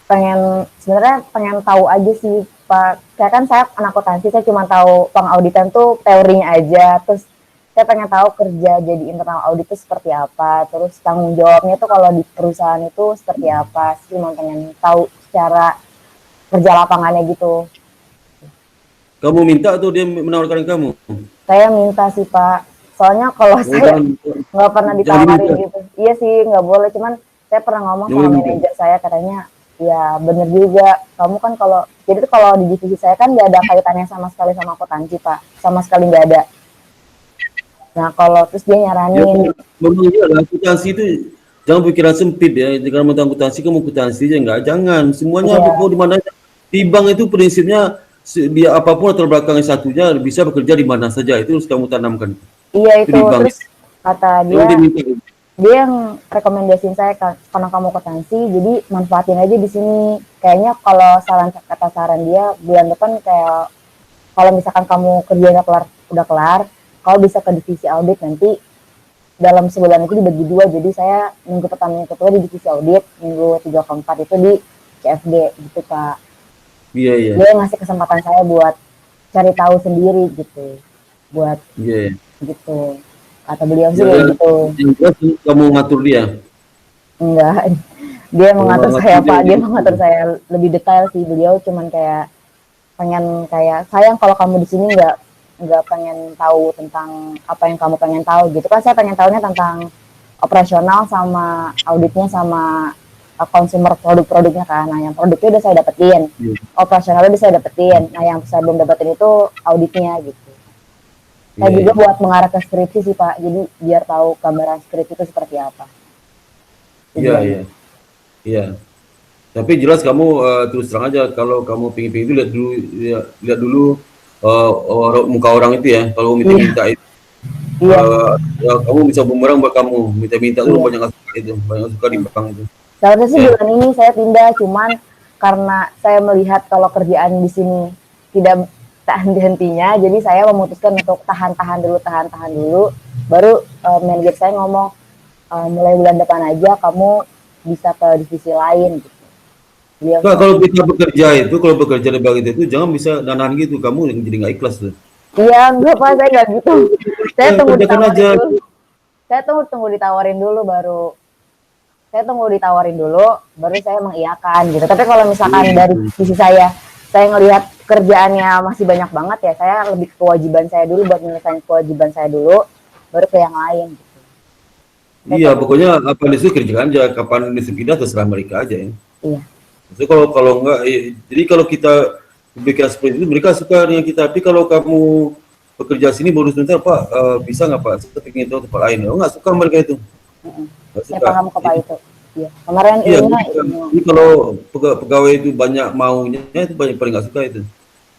Iya, sebenarnya pengen tahu aja sih Pak. Saya anak akuntansi, saya cuma tahu pengauditan tuh teorinya aja. Terus saya pengen tahu kerja jadi internal audit itu seperti apa. Terus tanggung jawabnya tuh kalau di perusahaan itu seperti apa sih. Mau pengen tahu secara kerja lapangannya gitu. Kamu minta atau dia menawarkan kamu? Saya minta sih Pak. Soalnya kalau saya nggak pernah ditawarin gitu. Iya sih, nggak boleh. Cuman saya pernah ngomong sama manajer saya, katanya, ya bener juga. Kamu kan jadi tuh kalau di divisi saya kan nggak ada kaitannya sama sekali sama akuntansi Pak. Sama sekali nggak ada. Nah terus dia nyaranin. Memang iya lah, akuntansi itu jangan pikiran sempit ya. Jika mau akuntansi, kamu akuntansi aja enggak. Jangan. Semuanya mau di mana. Di bank itu prinsipnya dia apapun latar belakangnya satunya bisa bekerja di mana saja. Itu harus kamu tanamkan. Iya itu. Terus kata dia yang rekomendasiin saya, karena kamu akuntansi, jadi manfaatin aja di sini. Kayaknya kalau saran dia bulan depan kayak kalau misalkan kamu kerjanya udah kelar, kalau bisa ke divisi audit nanti dalam sebulan itu dibagi 2. Jadi saya minggu pertama yang kedua di divisi audit, minggu 3 ke 4 itu di CFD gitu Pak. Iya. Dia ngasih kesempatan saya buat cari tahu sendiri gitu. Buat gitu. Kata beliau sih gitu. Kamu ngatur dia? Enggak. Dia mengatur saya Pak. Dia mengatur saya lebih detail sih. Beliau cuman pengen sayang kalau kamu di sini nggak pengen tahu tentang apa yang kamu pengen tahu gitu kan. Saya pengen tahunya tentang operasional sama auditnya sama consumer produk-produknya kan. Nah yang produknya udah saya dapetin, operasionalnya udah saya dapetin. Nah yang saya belum dapetin itu auditnya gitu. Saya juga buat mengarah ke skripsi sih Pak, jadi biar tahu gambaran skripsi itu seperti apa. Iya. Tapi jelas kamu terus terang aja, kalau kamu pingin itu lihat dulu muka orang itu ya. Kalau minta itu, kamu bisa bumerang buat kamu. Minta dulu banyak suka di bank itu. Seharusnya sih bulan ini saya pindah, cuman karena saya melihat kalau kerjaan di sini tidak henti-hentinya, jadi saya memutuskan untuk tahan dulu. Baru manajer saya ngomong, mulai bulan depan aja kamu bisa ke divisi lain gitu. Nah, kalau kita bekerja di bagian itu jangan bisa nahan gitu, kamu jadi nggak ikhlas tuh. Iya, enggak Pak, saya nggak gitu. Saya tunggu ditawarin dulu baru. Saya tunggu ditawarin dulu, baru saya mengiyakan gitu. Tapi kalau misalkan dari sisi saya ngelihat kerjaannya masih banyak banget ya, saya lebih kewajiban saya dulu buat menyelesaikan kewajiban saya dulu, baru ke yang lain. Gitu. Iya, pokoknya apa disuruh kerjakan aja, kapan disuruh pindah terserah mereka aja ya. Iya. Jadi kalau enggak, jadi kalau kita berpikir seperti itu, mereka suka dengan kita. Tapi kalau kamu bekerja sini baru sebentar, Pak, bisa nggak Pak? Saya ingin tahu tempat lain. Oh, nggak suka mereka itu. Saya paham ke Pak itu. Iya. Kemarin jadi kalau pegawai itu banyak maunya, itu paling nggak suka itu.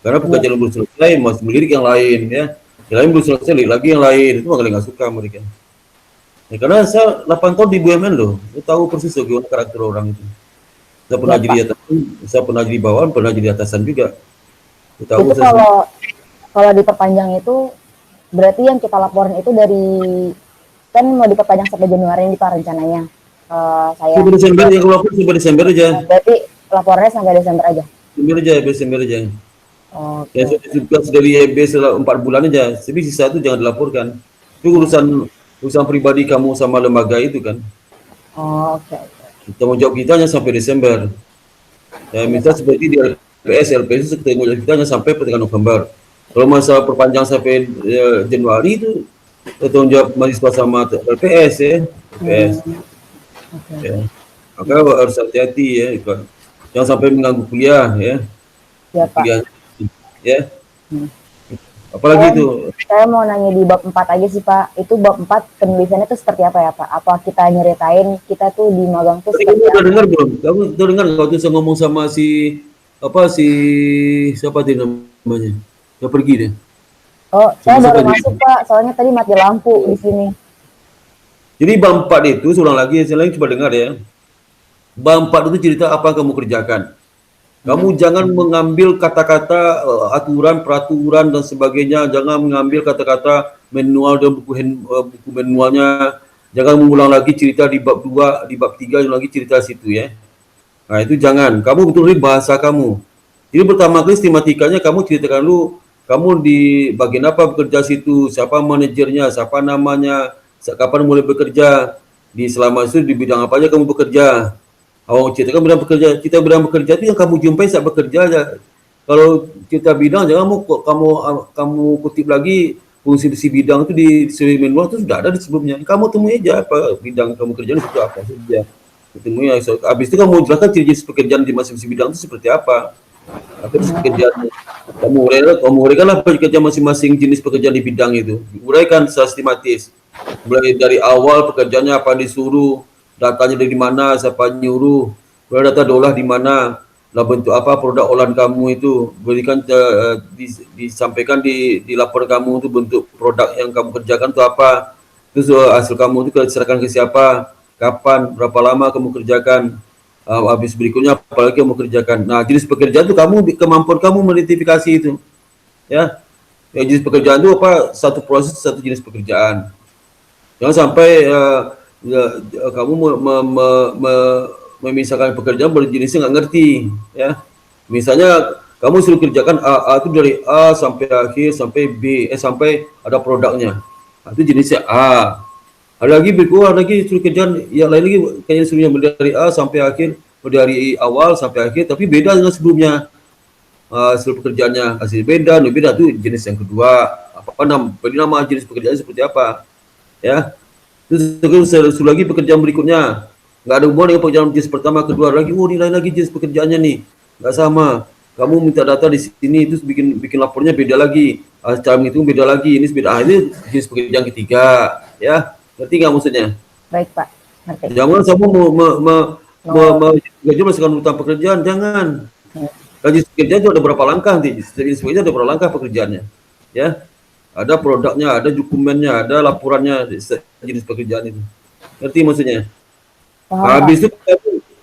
Karena pekerjaan belum selesai, masih melirik yang lain ya. Yang lain belum selesai, lirik lagi yang lain. Itu makanya nggak suka mereka. Ya, karena saya 8 tahun di BUMN loh, saya tahu persis bagaimana karakter orang itu. Saya pernah jadi atasan, saya pernah jadi bawahan, pernah jadi atasan juga. Itu kalau diperpanjang itu berarti yang kita laporin itu dari, kan mau diperpanjang sampai Januari ini Pak rencananya. Sampai Desember ya, kalau aku sampai Desember aja. Berarti laporannya sampai Desember aja. Desember aja. Oke. Ya sudah dari EB selama 4 bulan aja. Tapi sisa itu jangan dilaporkan. Itu urusan pribadi kamu sama lembaga itu kan. Oke. Tanggung jawab kita hanya sampai Desember. Ya, Iya, misal Pak. seperti di LPS itu tanggung jawab kita hanya sampai pertengahan November. Kalau masa perpanjang sampai Januari itu tanggung jawab mahasiswa sama LPS ya. LPS. Oke. Ya. Maka harus hati-hati ya. Jangan sampai mengganggu kuliah ya. Ya, Pak. Kuliah ya. Hmm. Apalagi itu. Saya mau nanya di bab 4 aja sih, Pak. Itu bab 4 penulisannya tuh seperti apa ya, Pak? Apa kita nyeritain kita tuh di magang tuh Tadi seperti kamu udah apa? dengar belum? Kamu udah dengar nggak tuh saya ngomong sama si siapa dia namanya? Yang pergi deh. Oh, saya Sama baru siapa masuk, Pak. Soalnya tadi mati lampu di sini. Jadi bab 4 itu seorang lagi, saya lagi coba dengar ya. Bab 4 itu cerita apa yang kamu kerjakan. Kamu jangan mengambil kata-kata aturan, peraturan dan sebagainya. Jangan mengambil kata-kata manual dan buku manualnya. Jangan mengulang lagi cerita di bab 2, di bab 3 lagi cerita situ ya. Nah, itu jangan. Kamu betul-betul bahasa kamu. Jadi pertama kali sistematikanya kamu ceritakan dulu, kamu di bagian apa bekerja situ, siapa manajernya, siapa namanya, kapan mulai bekerja, di selama itu di bidang apa aja kamu bekerja. Oh, ceritakan bidang bekerja. Kita bidang bekerja itu yang kamu jumpai saat bekerja aja. Kalau cerita bidang, jangan kamu kutip lagi fungsi bidang itu di sesuai manual itu sudah ada di sebelumnya. Kamu temui aja apa bidang kamu kerjaan itu apa saja. Ketemu ya, habis itu kamu jelaskan jenis pekerjaan di masing-masing bidang itu seperti apa. Apa jenis pekerjaan kamu uraikanlah pekerjaan masing-masing jenis pekerjaan di bidang itu. Uraikan secara sistematis. Mulai dari awal pekerjaannya apa disuruh, datanya dari mana, siapa nyuruh, data diolah di mana, lah bentuk apa produk olahan kamu itu, berikan disampaikan di lapor kamu itu bentuk produk yang kamu kerjakan itu apa, terus hasil kamu itu diserahkan ke siapa, kapan, berapa lama kamu kerjakan, habis berikutnya apalagi kamu kerjakan. Nah, jenis pekerjaan itu kemampuan kamu mengidentifikasi itu, ya. Ya, jenis pekerjaan itu apa? Satu proses, satu jenis pekerjaan. Jangan sampai kamu memisahkan pekerjaan berjenisnya nggak ngerti, ya. Misalnya kamu suruh kerjakan A itu dari A sampai akhir sampai B, sampai ada produknya. Nah, itu jenisnya A. Ada lagi berikut, ada lagi suruh kerjaan yang lain lagi kayaknya suruhnya dari A sampai akhir, dari awal sampai akhir, tapi beda dengan sebelumnya. Hasil pekerjaannya hasil beda itu jenis yang kedua. Apa nama jenis pekerjaan seperti apa, ya. Terus lagi pekerjaan berikutnya nggak ada hubungan dengan pekerjaan jenis pertama, kedua lagi, nilai lagi jenis pekerjaannya nih nggak sama. Kamu minta data di sini, terus bikin lapornya beda lagi, cara menghitung beda lagi, ini beda. Ini jenis pekerjaan ketiga, ya. Ngerti nggak maksudnya? Baik, Pak. Ngerti. Jangan kamu masukkan utang pekerjaan, jangan. Gaji pekerjaan itu ada berapa langkah nanti? Jenis pekerjaan ada berapa langkah pekerjaannya, ya. Ada produknya, ada dokumennya, ada laporannya jenis pekerjaan itu. Ngerti maksudnya? Paham,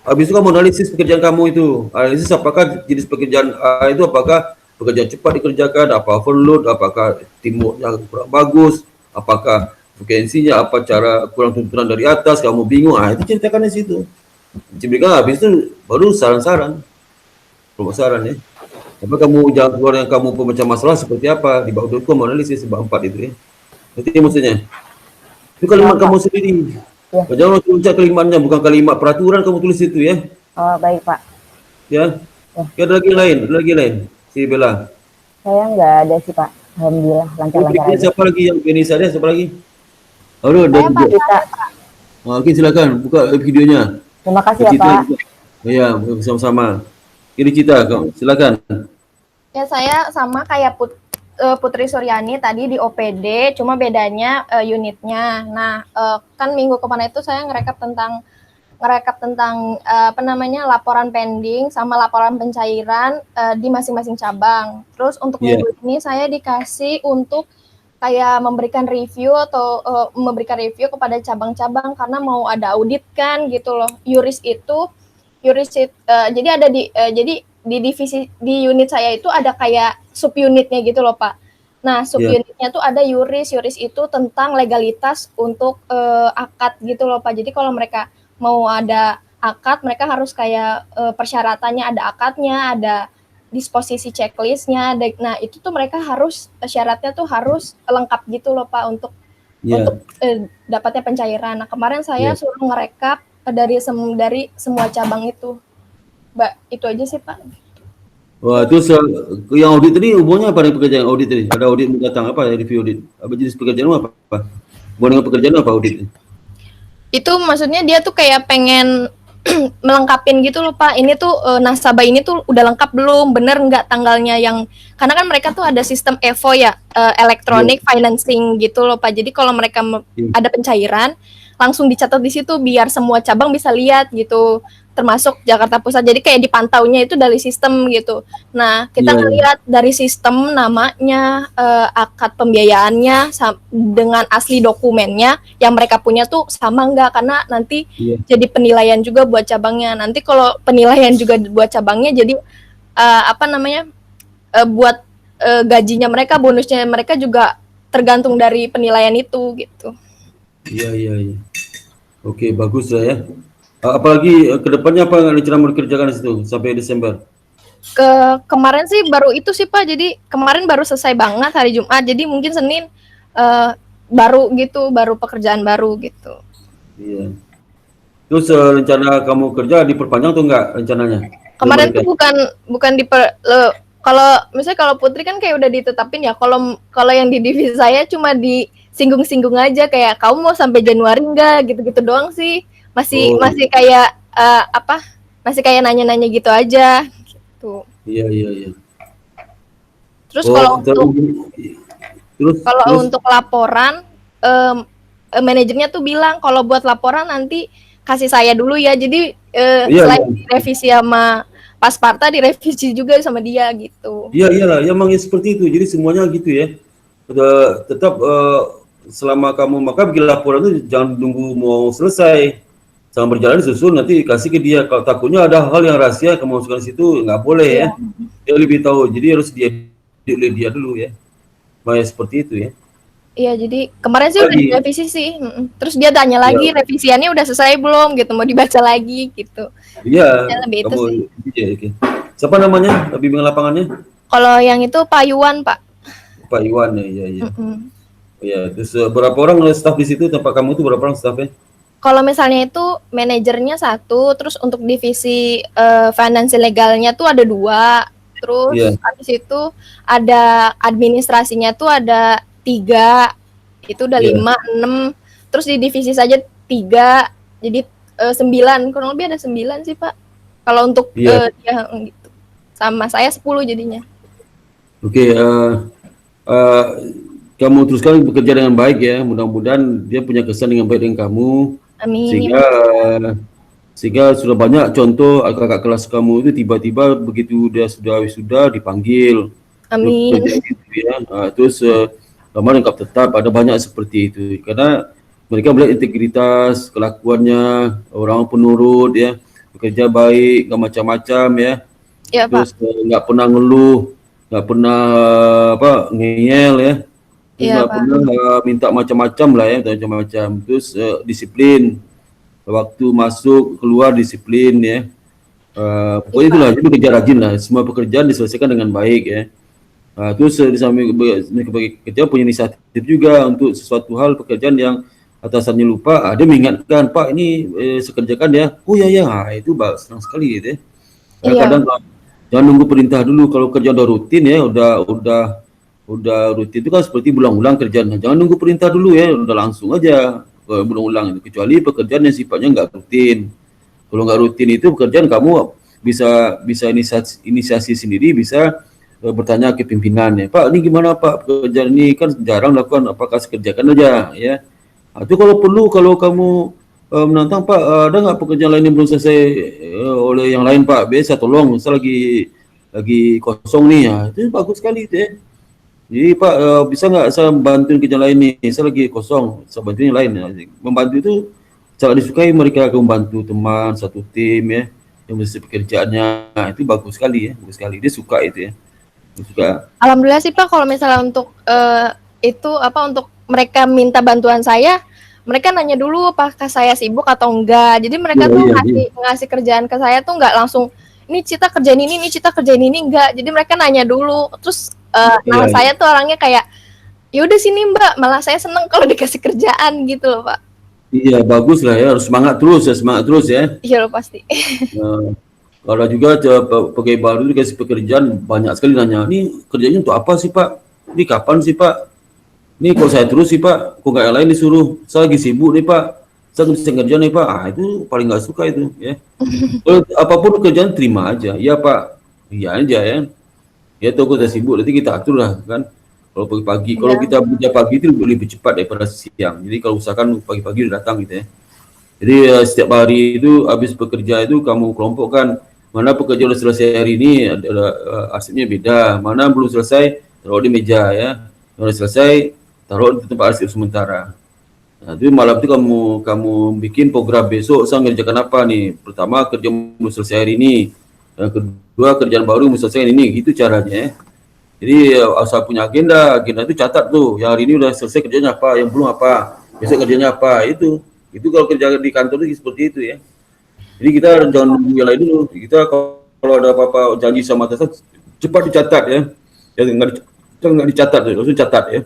Habis itu kamu analisis pekerjaan kamu itu. Analisis apakah jenis pekerjaan A itu apakah pekerjaan cepat dikerjakan, apa overload, apakah teamworknya kurang bagus, apakah frekuensinya, apa cara kurang tuntunan dari atas, kamu bingung. Itu ceritakan di situ. Ceritakan habis itu baru saran-saran. Saran ya. Tapi kamu jangan keluar yang kamu pemecah masalah seperti apa di bab itu kamu analisis bab 4 itu ya. Itu maksudnya. Itu kalimat kamu sendiri. Ya. Jangan tulis kalimatnya, bukan kalimat peraturan kamu tulis itu ya. Oh, baik, Pak. Ya. Ya. Ada lagi lain. Si Bella. Saya nggak ada sih, Pak. Alhamdulillah lancar-lancar aja. Siapa lagi yang Benisa ada? Siapa lagi? Halo, ada Kita. Oke, silakan buka videonya. Terima kasih ya, Pak. Ya, sama-sama. Kiri Cita, silakan. Ya, saya sama kayak Putri Suryani tadi di OPD, cuma bedanya unitnya. Nah, kan minggu kemarin itu saya ngerekap tentang apa namanya laporan pending sama laporan pencairan di masing-masing cabang. Terus untuk minggu ini saya dikasih untuk kayak memberikan review atau memberikan review kepada cabang-cabang karena mau ada audit kan gitu loh. Jadi ada di divisi di unit saya itu ada kayak subunitnya gitu loh, Pak. Nah, subunitnya tuh ada yuris itu tentang legalitas untuk akad gitu loh, Pak. Jadi kalau mereka mau ada akad, mereka harus kayak persyaratannya ada akadnya, ada disposisi checklistnya. Nah itu tuh mereka harus syaratnya tuh harus lengkap gitu loh Pak untuk Iya, dapatnya pencairan. Nah kemarin saya iya. suruh ngerekap dari semua cabang itu, Mbak. Itu aja sih Pak. Wah, terus yang audit tadi hubungannya apa dengan pekerjaan audit tadi? Ada audit mendatang apa ya, review audit? Apa jenis pekerjaan apa? Hubungan dengan pekerjaan apa audit? Itu maksudnya dia tuh kayak pengen melengkapin gitu loh Pak. Ini tuh nasabah ini tuh udah lengkap belum? Bener nggak tanggalnya yang karena kan mereka tuh ada sistem EVO ya, electronic financing gitu loh Pak. Jadi kalau mereka ada pencairan langsung dicatat di situ biar semua cabang bisa lihat gitu. Termasuk Jakarta Pusat. Jadi kayak dipantaunya itu dari sistem gitu. Nah, kita ngelihat dari sistem namanya, akad pembiayaannya dengan asli dokumennya yang mereka punya tuh sama nggak? Karena nanti jadi penilaian juga buat cabangnya. Nanti kalau penilaian juga buat cabangnya jadi buat gajinya mereka, bonusnya mereka juga tergantung dari penilaian itu gitu. Iya. Oke, bagus lah ya. Apalagi kedepannya apa yang rencana mau dikerjakan di situ sampai Desember? Kemarin sih baru itu sih Pak. Jadi kemarin baru selesai banget hari Jumat. Jadi mungkin Senin baru pekerjaan baru gitu. Iya. Terus rencana kamu kerja diperpanjang atau enggak rencananya? Kemarin tuh bukan kalau Putri kan kayak udah ditetapin ya. Kalau yang di divisi saya cuma disinggung-singgung aja kayak kamu mau sampai Januari enggak gitu-gitu doang sih. Masih kayak masih kayak nanya-nanya gitu aja gitu. Iya. Terus untuk laporan manajernya tuh bilang kalau buat laporan nanti kasih saya dulu ya. Jadi selain direvisi sama Pasparta direvisi juga sama dia gitu. Iyalah, emang seperti itu. Jadi semuanya gitu ya. Tetap selama kamu bikin laporan itu jangan tunggu mau selesai. Sama berjalan susul nanti kasih ke dia. Kalau takutnya ada hal yang rahasia kamu masukkan di situ nggak boleh ya. Dia lebih tahu. Jadi harus dia dulu ya. Makanya seperti itu ya. Iya, jadi kemarin sih udah direvisi sih. Terus dia tanya lagi revisiannya udah selesai belum gitu, mau dibaca lagi gitu. Iya. Lebih itu sih. Okay. Siapa namanya bimbing lapangannya? Kalau yang itu Pak Iwan, Pak. Pak Iwan ya. Iya. Terus berapa orang staff di situ tempat kamu itu berapa orang staffnya? Kalau misalnya itu manajernya 1, terus untuk divisi finance legalnya tuh ada 2, terus habis itu ada administrasinya tuh ada 3, itu udah 5, 6, terus di divisi saja 3, jadi 9, kurang lebih ada 9 sih Pak. Kalau untuk dia gitu, sama saya 10 jadinya. Oke, kamu teruskan bekerja dengan baik ya, mudah-mudahan dia punya kesan dengan baik dengan kamu. Amin. Sehingga sudah banyak contoh kakak kelas kamu itu tiba-tiba begitu dia sudah wisuda dipanggil. Amin. Gitu ya. Terus lama lengkap tetap, ada banyak seperti itu. Karena mereka melihat integritas, kelakuannya, orang penurut ya, bekerja baik, nggak macam-macam ya. Iya, Terus nggak pernah ngeluh, nggak pernah ngeyel ya. Nggak pernah minta macam-macam lah ya, macam-macam. Terus disiplin, waktu masuk keluar disiplin ya. Pokoknya itulah, jadi kerja rajin lah. Semua pekerjaan diselesaikan dengan baik ya. Terus di samping kerja punya inisiatif juga untuk sesuatu hal pekerjaan yang atasannya lupa, dia mengingatkan, Pak ini saya kerjakan ya. Oh ya, itu senang sekali gitu ya. Kadang jangan nunggu perintah dulu. Kalau kerja udah rutin ya, udah rutin itu kan seperti berulang-ulang kerjaan. Jangan nunggu perintah dulu ya, udah langsung aja berulang-ulang. Kecuali pekerjaan yang sifatnya nggak rutin. Kalau nggak rutin itu pekerjaan kamu bisa inisiasi sendiri, bisa bertanya ke pimpinan ya, Pak ini gimana Pak, pekerjaan ini kan jarang lakukan, apakah saya kerjakan aja ya. Itu kalau perlu, kalau kamu menantang, Pak ada nggak pekerjaan lain yang belum selesai oleh yang lain Pak, biasa tolong, saya lagi kosong nih ya, itu bagus sekali itu ya. Jadi Pak bisa nggak saya bantuin kerjaan lain nih, saya lagi kosong, saya bantuin yang lain ya. Membantu itu sangat disukai, mereka akan membantu teman satu tim ya yang mesti pekerjaannya, itu bagus sekali ya, bagus sekali, dia suka itu ya. Juga. Alhamdulillah sih Pak, kalau misalnya untuk untuk mereka minta bantuan saya, mereka nanya dulu apakah saya sibuk atau enggak. Jadi mereka ngasih kerjaan ke saya tuh nggak langsung ini Cita kerjain ini Cita kerjain ini enggak. Jadi mereka nanya dulu. Terus nah Iya, saya tuh orangnya kayak ya udah sini Mbak, malah saya seneng kalau dikasih kerjaan gitu loh Pak. iya bagus lah ya, harus semangat terus ya. Iya loh pasti. Nah, kalau juga pegawai baru dikasih pekerjaan banyak sekali nanya, ini kerjanya untuk apa sih Pak? Ini kapan sih Pak? Ini kok saya terus sih Pak? Kok nggak yang lain disuruh? Saya lagi sibuk nih Pak. Saya bisa kerja nih Pak. Ah itu paling nggak suka itu ya. Kalau apapun kerjaan terima aja. Iya Pak. Iya aja ya. Ya tuh kita sibuk, nanti kita atur lah kan. Kalau pagi-pagi, kalau Iya. kita kerja pagi itu lebih cepat daripada siang. Jadi kalau usahakan pagi-pagi udah datang gitu ya. Jadi setiap hari itu habis bekerja itu kamu kelompokkan mana pekerja sudah selesai hari ini adalah arsipnya beda, mana belum selesai taruh di meja ya. Yang sudah selesai taruh di tempat arsip sementara. Nah, itu malam itu kamu bikin program besok saya ngerjakan apa nih. Pertama kerja belum selesai hari ini. Yang kedua kerjaan baru belum selesai ini. Gitu caranya ya. Jadi asal punya agenda itu catat tuh. Yang hari ini udah selesai kerjanya apa, yang belum apa, besok kerjanya apa, itu kalau kerja di kantor itu seperti itu ya. Jadi kita jangan nunggu yang lain dulu. Kita kalau ada apa-apa janji sama atasan cepat dicatat ya. Nggak dicatat, langsung catat ya.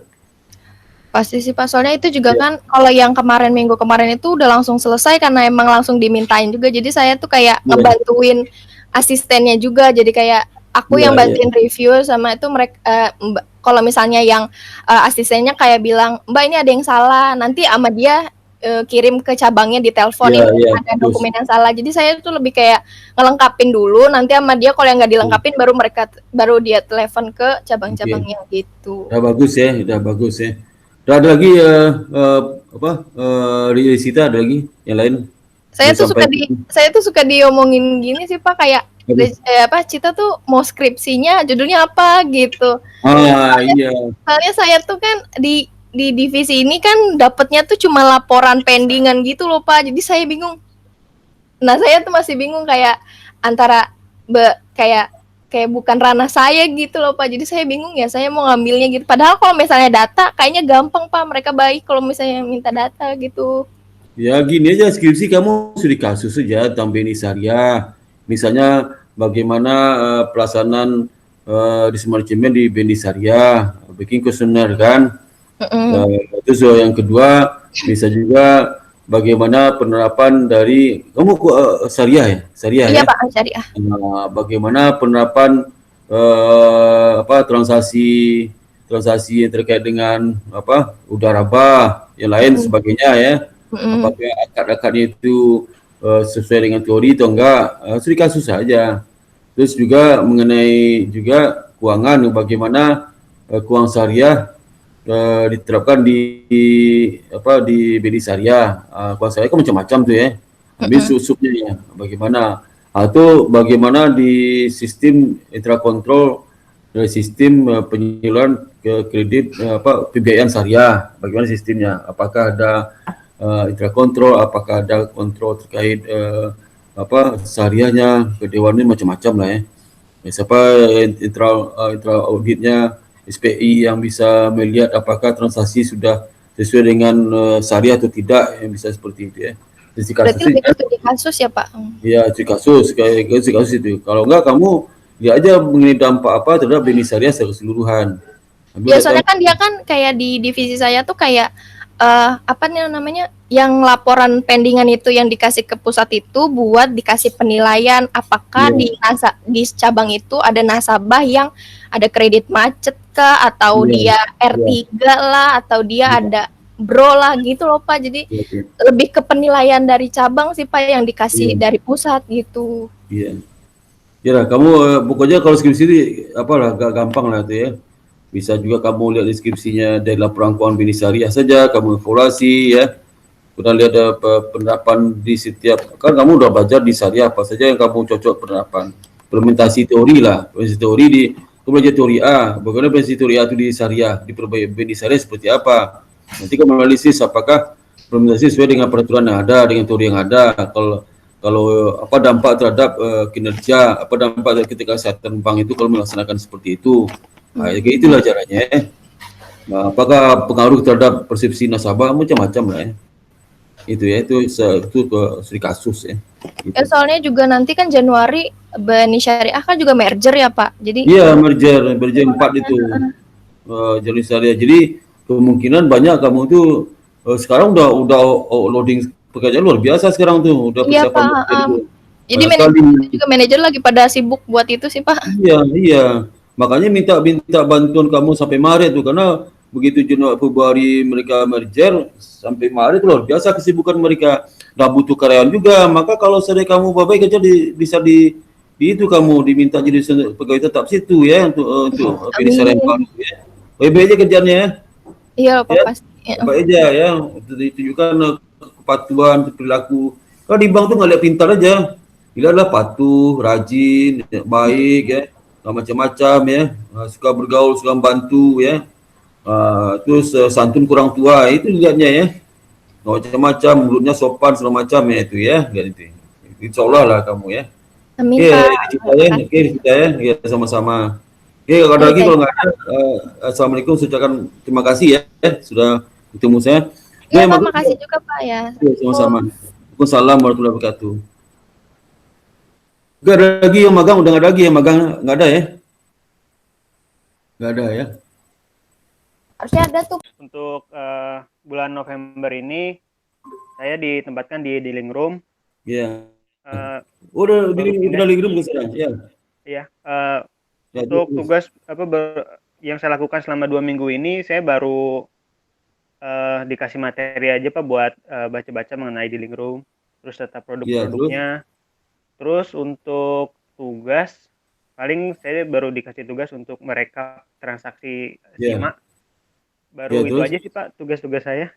Pasti sih Pak, soalnya itu juga kan kalau yang minggu kemarin itu udah langsung selesai karena emang langsung dimintain juga. Jadi saya tuh kayak ngebantuin asistennya juga. Jadi kayak aku yang bantuin review sama itu mereka kalau misalnya yang asistennya kayak bilang, "Mbak ini ada yang salah." Nanti sama dia kirim ke cabangnya di telepon ini ada dokumen yang salah. Jadi saya tuh lebih kayak ngelengkapin dulu, nanti sama dia kalau yang nggak dilengkapin baru dia telepon ke cabang-cabangnya gitu. Udah bagus ya. Udah ada lagi Risita, ada lagi yang lain? Saya tuh suka diomongin gini sih Pak, kayak Cita tuh mau skripsinya judulnya apa gitu. Iya. Soalnya saya tuh kan di divisi ini kan dapatnya tuh cuma laporan pendingan gitu loh Pak. Jadi saya bingung. Nah, saya tuh masih bingung kayak antara kayak bukan ranah saya gitu loh Pak. Jadi saya bingung ya saya mau ngambilnya gitu. Padahal kalau misalnya data kayaknya gampang Pak. Mereka baik kalau misalnya minta data gitu. Ya gini aja, skripsi kamu studi kasus saja tentang BNI Syariah. Misalnya bagaimana pelaksanaan risk management di BNI Syariah, bikin kuesioner kan. Terus yang kedua bisa juga bagaimana penerapan dari kamu syariah ya? Iya Pak, syariah. Bagaimana penerapan transaksi yang terkait dengan udaraba yang lain sebagainya ya. Apakah akad-akadnya itu sesuai dengan teori atau enggak, studi kasus saja. Terus juga mengenai juga keuangan, bagaimana keuangan syariah diterapkan di BNI Syariah. Keuangan syariah kan macam-macam tuh ya. Habis susupnya ya, bagaimana? Atau bagaimana di sistem intrakontrol dari sistem penyaluran kredit pembiayaan syariah, bagaimana sistemnya? Apakah ada intrakontrol, apakah ada kontrol terkait syariahnya, kedewanan macam-macam lah ya. Siapa intra auditnya SPI yang bisa melihat apakah transaksi sudah sesuai dengan syariah atau tidak, yang bisa seperti itu ya. Berarti lebih ke studi kasus ya Pak? Iya, studi kasus itu. Kalau enggak kamu lihat aja mengenai dampak apa terhadap BNI Syariah secara keseluruhan. Biasanya kan dia kan kayak di divisi saya tuh kayak yang laporan pendingan itu yang dikasih ke pusat itu buat dikasih penilaian apakah di cabang itu ada nasabah yang ada kredit macet kah, atau dia R3 lah, atau dia ada bro lah gitu loh Pak. Jadi lebih ke penilaian dari cabang sih Pak yang dikasih dari pusat gitu. Iya. Ya, kamu pokoknya kalau skripsi itu agak gampang lah itu ya. Bisa juga kamu lihat deskripsinya dari laporan keuangan BNI Syariah saja, kamu evaluasi ya. Kemudian lihat penerapan di setiap, kan kamu udah belajar di Syariah apa saja yang kamu cocok penerapan. Implementasi teori lah, implementasi teori kamu belajar teori A, bagaimana implementasi teori A itu di Syariah, di BNI Syariah seperti apa. Nanti kamu analisis apakah implementasi sesuai dengan peraturan yang ada, dengan teori yang ada. Kalau apa dampak terhadap kinerja, apa dampak ketika kesehatan bank itu kalau melaksanakan seperti itu. Nah, kayak itulah caranya. Nah, apakah pengaruh terhadap persepsi nasabah macam-macam lah ya. Itu ya, itu ke studi kasus ya. Gitu. Soalnya juga nanti kan Januari Bani Syariah kan juga merger ya Pak. Jadi Iya, merger 4 itu. Jadi syariah. Jadi kemungkinan banyak kamu tuh sekarang udah loading pekerjaan luar biasa sekarang tuh, udah iya persiapan Pak. itu. Jadi Banyak sekali. manajer lagi pada sibuk buat itu sih Pak. Iya. Makanya minta bantuan kamu sampai Maret tuh, karena begitu Januari Februari mereka merger sampai Maret luar biasa kesibukan mereka. Nah, butuh karyawan juga. Maka kalau saya kamu baik kerja bisa di itu kamu diminta jadi pegawai tetap situ ya untuk penisaran baru ya. Baik aja kerjanya ya. Iya Pak Ya, pasti. baik aja ya. Ditunjukkan kepatuhan, perilaku. Kalau di bank tuh nggak lihat pintar aja. Dia adalah patuh, rajin, baik ya, nggak macam-macam ya, suka bergaul, suka membantu ya. Terus santun kurang tua itu lihatnya ya. Nggak macam-macam, mulutnya sopan segala macam ya itu ya, gitu. Insya Allah lah kamu ya. Amin Oke, Pak. kita ya, oke kita ya, sama-sama. Oke, kalau ada lagi kalau nggak ada, assalamualaikum, saya ucapkan terima kasih ya, sudah ketemu saya. Iya Pak, Mas- makasih juga Pak ya. Ya, sama-sama. Waalaikumsalam warahmatullahi wabarakatuh. Nggak ada lagi yang magang, udah nggak ada lagi yang magang, nggak ada ya? Nggak ada ya? Harusnya ada tuh. Untuk bulan November ini saya ditempatkan di dealing room. Iya. Baru Udah pindah. lagi belum sekarang? Ya. Iya. Ya, Untuk terus. tugas yang saya lakukan selama 2 minggu ini, saya baru dikasih materi aja Pak buat baca-baca mengenai dealing room, terus data produk-produknya. Terus untuk tugas, paling saya baru dikasih tugas untuk merekap transaksi SIMA. Baru itu aja sih Pak tugas-tugas saya.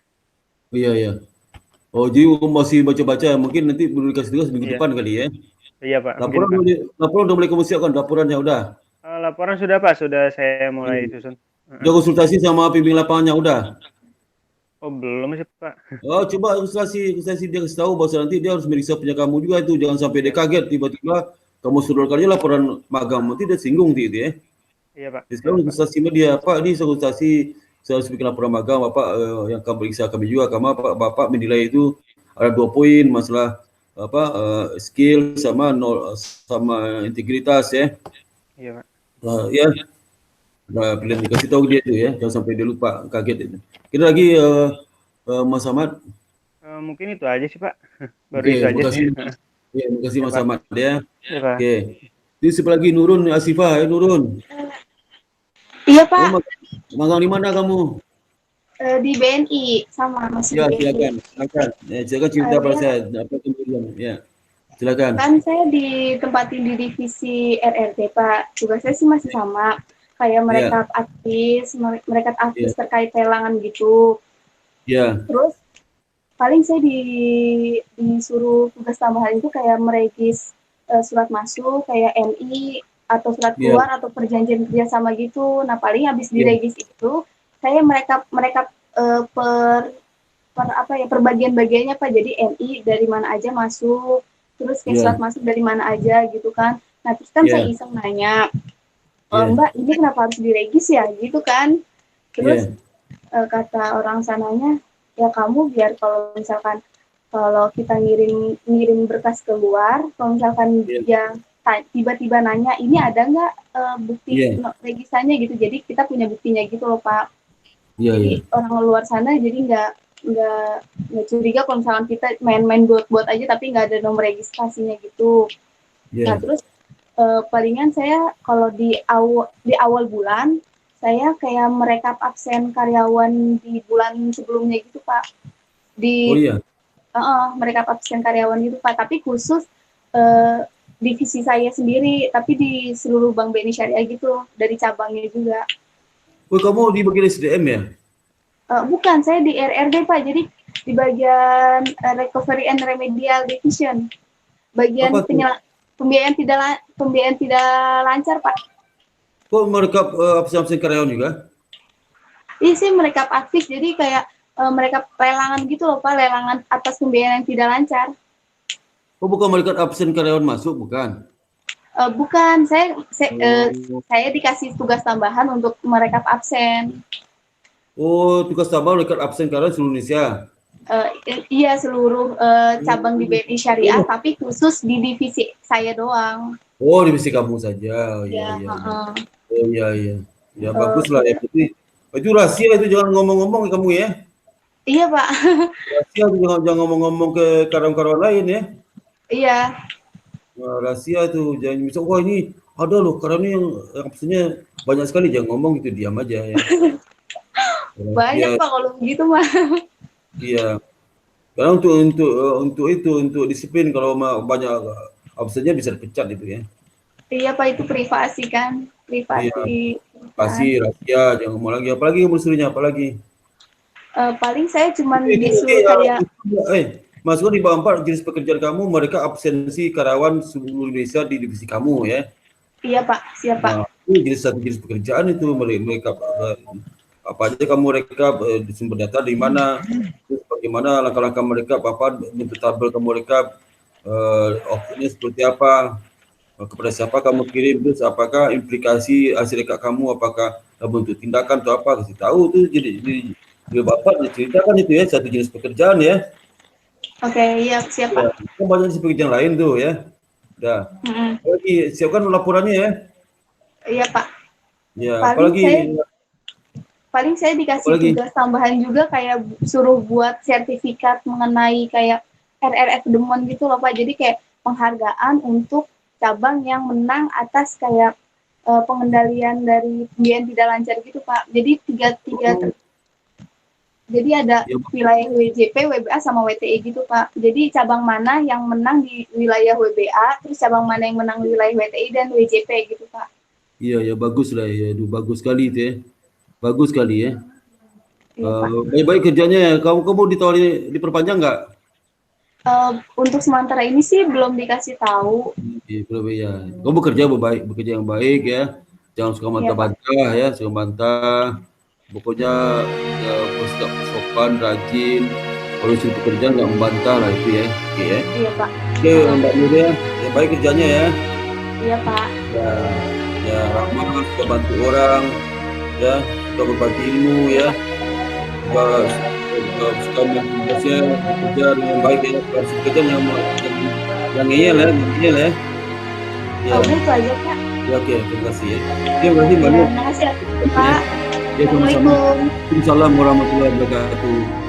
Iya. Oh, jadi masih baca-baca, mungkin nanti baru dikasih tugas minggu depan kali ya? Iya Pak. Laporan udah mulai kamu siapkan, laporannya udah? Laporan sudah Pak, sudah saya mulai susun. Udah konsultasi sama pembimbing lapangannya udah? Oh belum sih Pak. Oh, coba konsultasi dia kasih tahu bahwa nanti dia harus meriksa punya kamu juga itu, jangan sampai dia kaget tiba-tiba kamu sodorkannya laporan magang, nanti dia singgung gitu ya. Iya Pak. Jadi sekarang konsultasi sama dia, Pak ini konsultasi saya harus bikin laporan magang, Bapak yang akan periksa kami juga, Bapak menilai itu ada 2 poin masalah skill sama integritas ya. Iya Pak. Ya. Nah, pilihan dikasih tahu dia itu ya, jangan sampai dia lupa, kaget itu. Kita lagi Mas Ahmad. Mungkin itu aja sih Pak. Baru itu aja sih. Ya, terima kasih Mas Ahmad ya. Iya, Oke. Ini siapa lagi Nurun Asifah, Nurun. Iya Pak. Magang di mana kamu? Di BNI sama masih Ya, di BNI. silakan. Silakan cerita pada saya. Apa kemudian? Ya, silakan. Kan saya ditempatin di divisi RRT Pak. Tugas saya sih masih sama. Kayak mereka aktif terkait lelangan gitu. Ya. Terus paling saya disuruh tugas tambahan itu kayak meregis surat masuk kayak MI atau surat keluar atau perjanjian kerjasama gitu. Nah paling habis diregis itu saya mereka per bagian-bagiannya Pak. Jadi MI dari mana aja masuk, terus kayak surat masuk dari mana aja gitu kan. Nah terus kan saya iseng nanya, Mbak ini kenapa harus diregis ya gitu kan. Terus kata orang sananya, ya kamu biar kalau misalkan kalau kita ngirim berkas keluar, kalau misalkan dia tiba-tiba nanya ini ada nggak bukti regisannya gitu, jadi kita punya buktinya gitu loh Pak. Jadi orang luar sana jadi nggak curiga kalau misalkan kita main-main buat aja tapi nggak ada nomor registrasinya gitu. Nah terus palingan saya kalau di awal bulan saya kayak merekap absen karyawan di bulan sebelumnya gitu Pak. Merekap absen karyawan gitu Pak, tapi khusus divisi saya sendiri, tapi di seluruh Bank BNI Syariah gitu, dari cabangnya juga. Oh, kamu di bagian SDM ya? Bukan, saya di RRD Pak, jadi di bagian Recovery and Remedial Division. Bagian pembiayaan tidak lancar Pak. Kok merekap absen karyawan juga? Iya sih merekap aktif, jadi kayak merekap lelangan gitu loh Pak, lelangan atas pembiayaan yang tidak lancar. Oh, bukan merekap absen karyawan masuk, bukan? Bukan, saya dikasih tugas tambahan untuk merekap absen. Oh, tugas tambahan merekap absen karyawan seluruh Indonesia? Iya, seluruh cabang di BNI Syariah, tapi khusus di divisi saya doang. Oh, divisi kamu saja. Ya, Iya. Oh iya. Ya bagus lah ya. Itu rahasia itu, jangan ngomong-ngomong kamu ya. Iya, Pak. Rahasia itu, jangan ngomong-ngomong ke karyawan-karyawan lain ya. Iya. Nah, rahasia itu, jangan misal wah ini ada loh karyawan yang maksudnya banyak sekali, jangan ngomong gitu, diam aja ya. Banyak Pak kalau begitu mah. Iya. Karena untuk disiplin, kalau banyak absennya bisa dipecat itu ya. Iya Pak, itu privasi kan, privasi. Privasi, rahasia, jangan ngomong lagi. Apalagi kamu disuruhnya, apalagi? Paling saya cuma disuruh kayak masuk di bawah 4 jenis pekerjaan kamu, mereka absensi karyawan seluruh Indonesia di divisi kamu ya. Iya Pak, siap Pak. Nah, itu satu jenis pekerjaan itu, mereka apa aja kamu rekap, sumber data di mana, terus bagaimana langkah-langkah mereka, apa bentuk tabel kamu rekap, opsinya seperti apa, kepada siapa kamu kirim, terus apakah implikasi hasil rekap kamu, apakah bentuk tindakan atau apa, kasih tahu tuh. Jadi Bapak ceritakan itu ya, satu jenis pekerjaan ya. Oke, iya siap Pak. Kan banyak jenis pekerjaan lain tuh ya. Udah. Lagi siapkan laporannya ya. Iya Pak. Ya, apalagi paling saya dikasih tugas tambahan juga, kayak suruh buat sertifikat mengenai kayak RRF Demon gitu loh Pak. Jadi kayak penghargaan untuk cabang yang menang atas kayak pengendalian dari pembiayaan tidak lancar gitu Pak. Jadi jadi ada wilayah WJP, WBA sama WTE gitu Pak. Jadi cabang mana yang menang di wilayah WBA, terus cabang mana yang menang di wilayah WTI dan WJP gitu Pak. Iya ya, bagus lah ya, bagus sekali itu ya. Bagus sekali ya. Baik-baik kerjanya ya. Kamu ditawari diperpanjang nggak? Untuk sementara ini sih belum dikasih tahu. Belum ya. Kamu bekerja yang baik ya. Jangan suka bantah-bantah ya, suka bantah. Pokoknya ya, bersikap sopan, rajin. Kalau suruh pekerjaan nggak membantah lah itu ya. Oke ya. Iya Pak. Oke Mbak Nur ya. Baik kerjanya ya. Iya Pak. Ya ramah, suka bantu orang, ya, suka berbagi ilmu ya. Suka bekerja dengan baik ya, bekerja yang ngeyel ya. Ya. Udah itu aja Pak. Ya, oke, terima kasih ya. Terima kasih Mbak Nur. Terima kasih Pak. Ya, sama-sama. Assalamualaikum warahmatullahi wabarakatuh.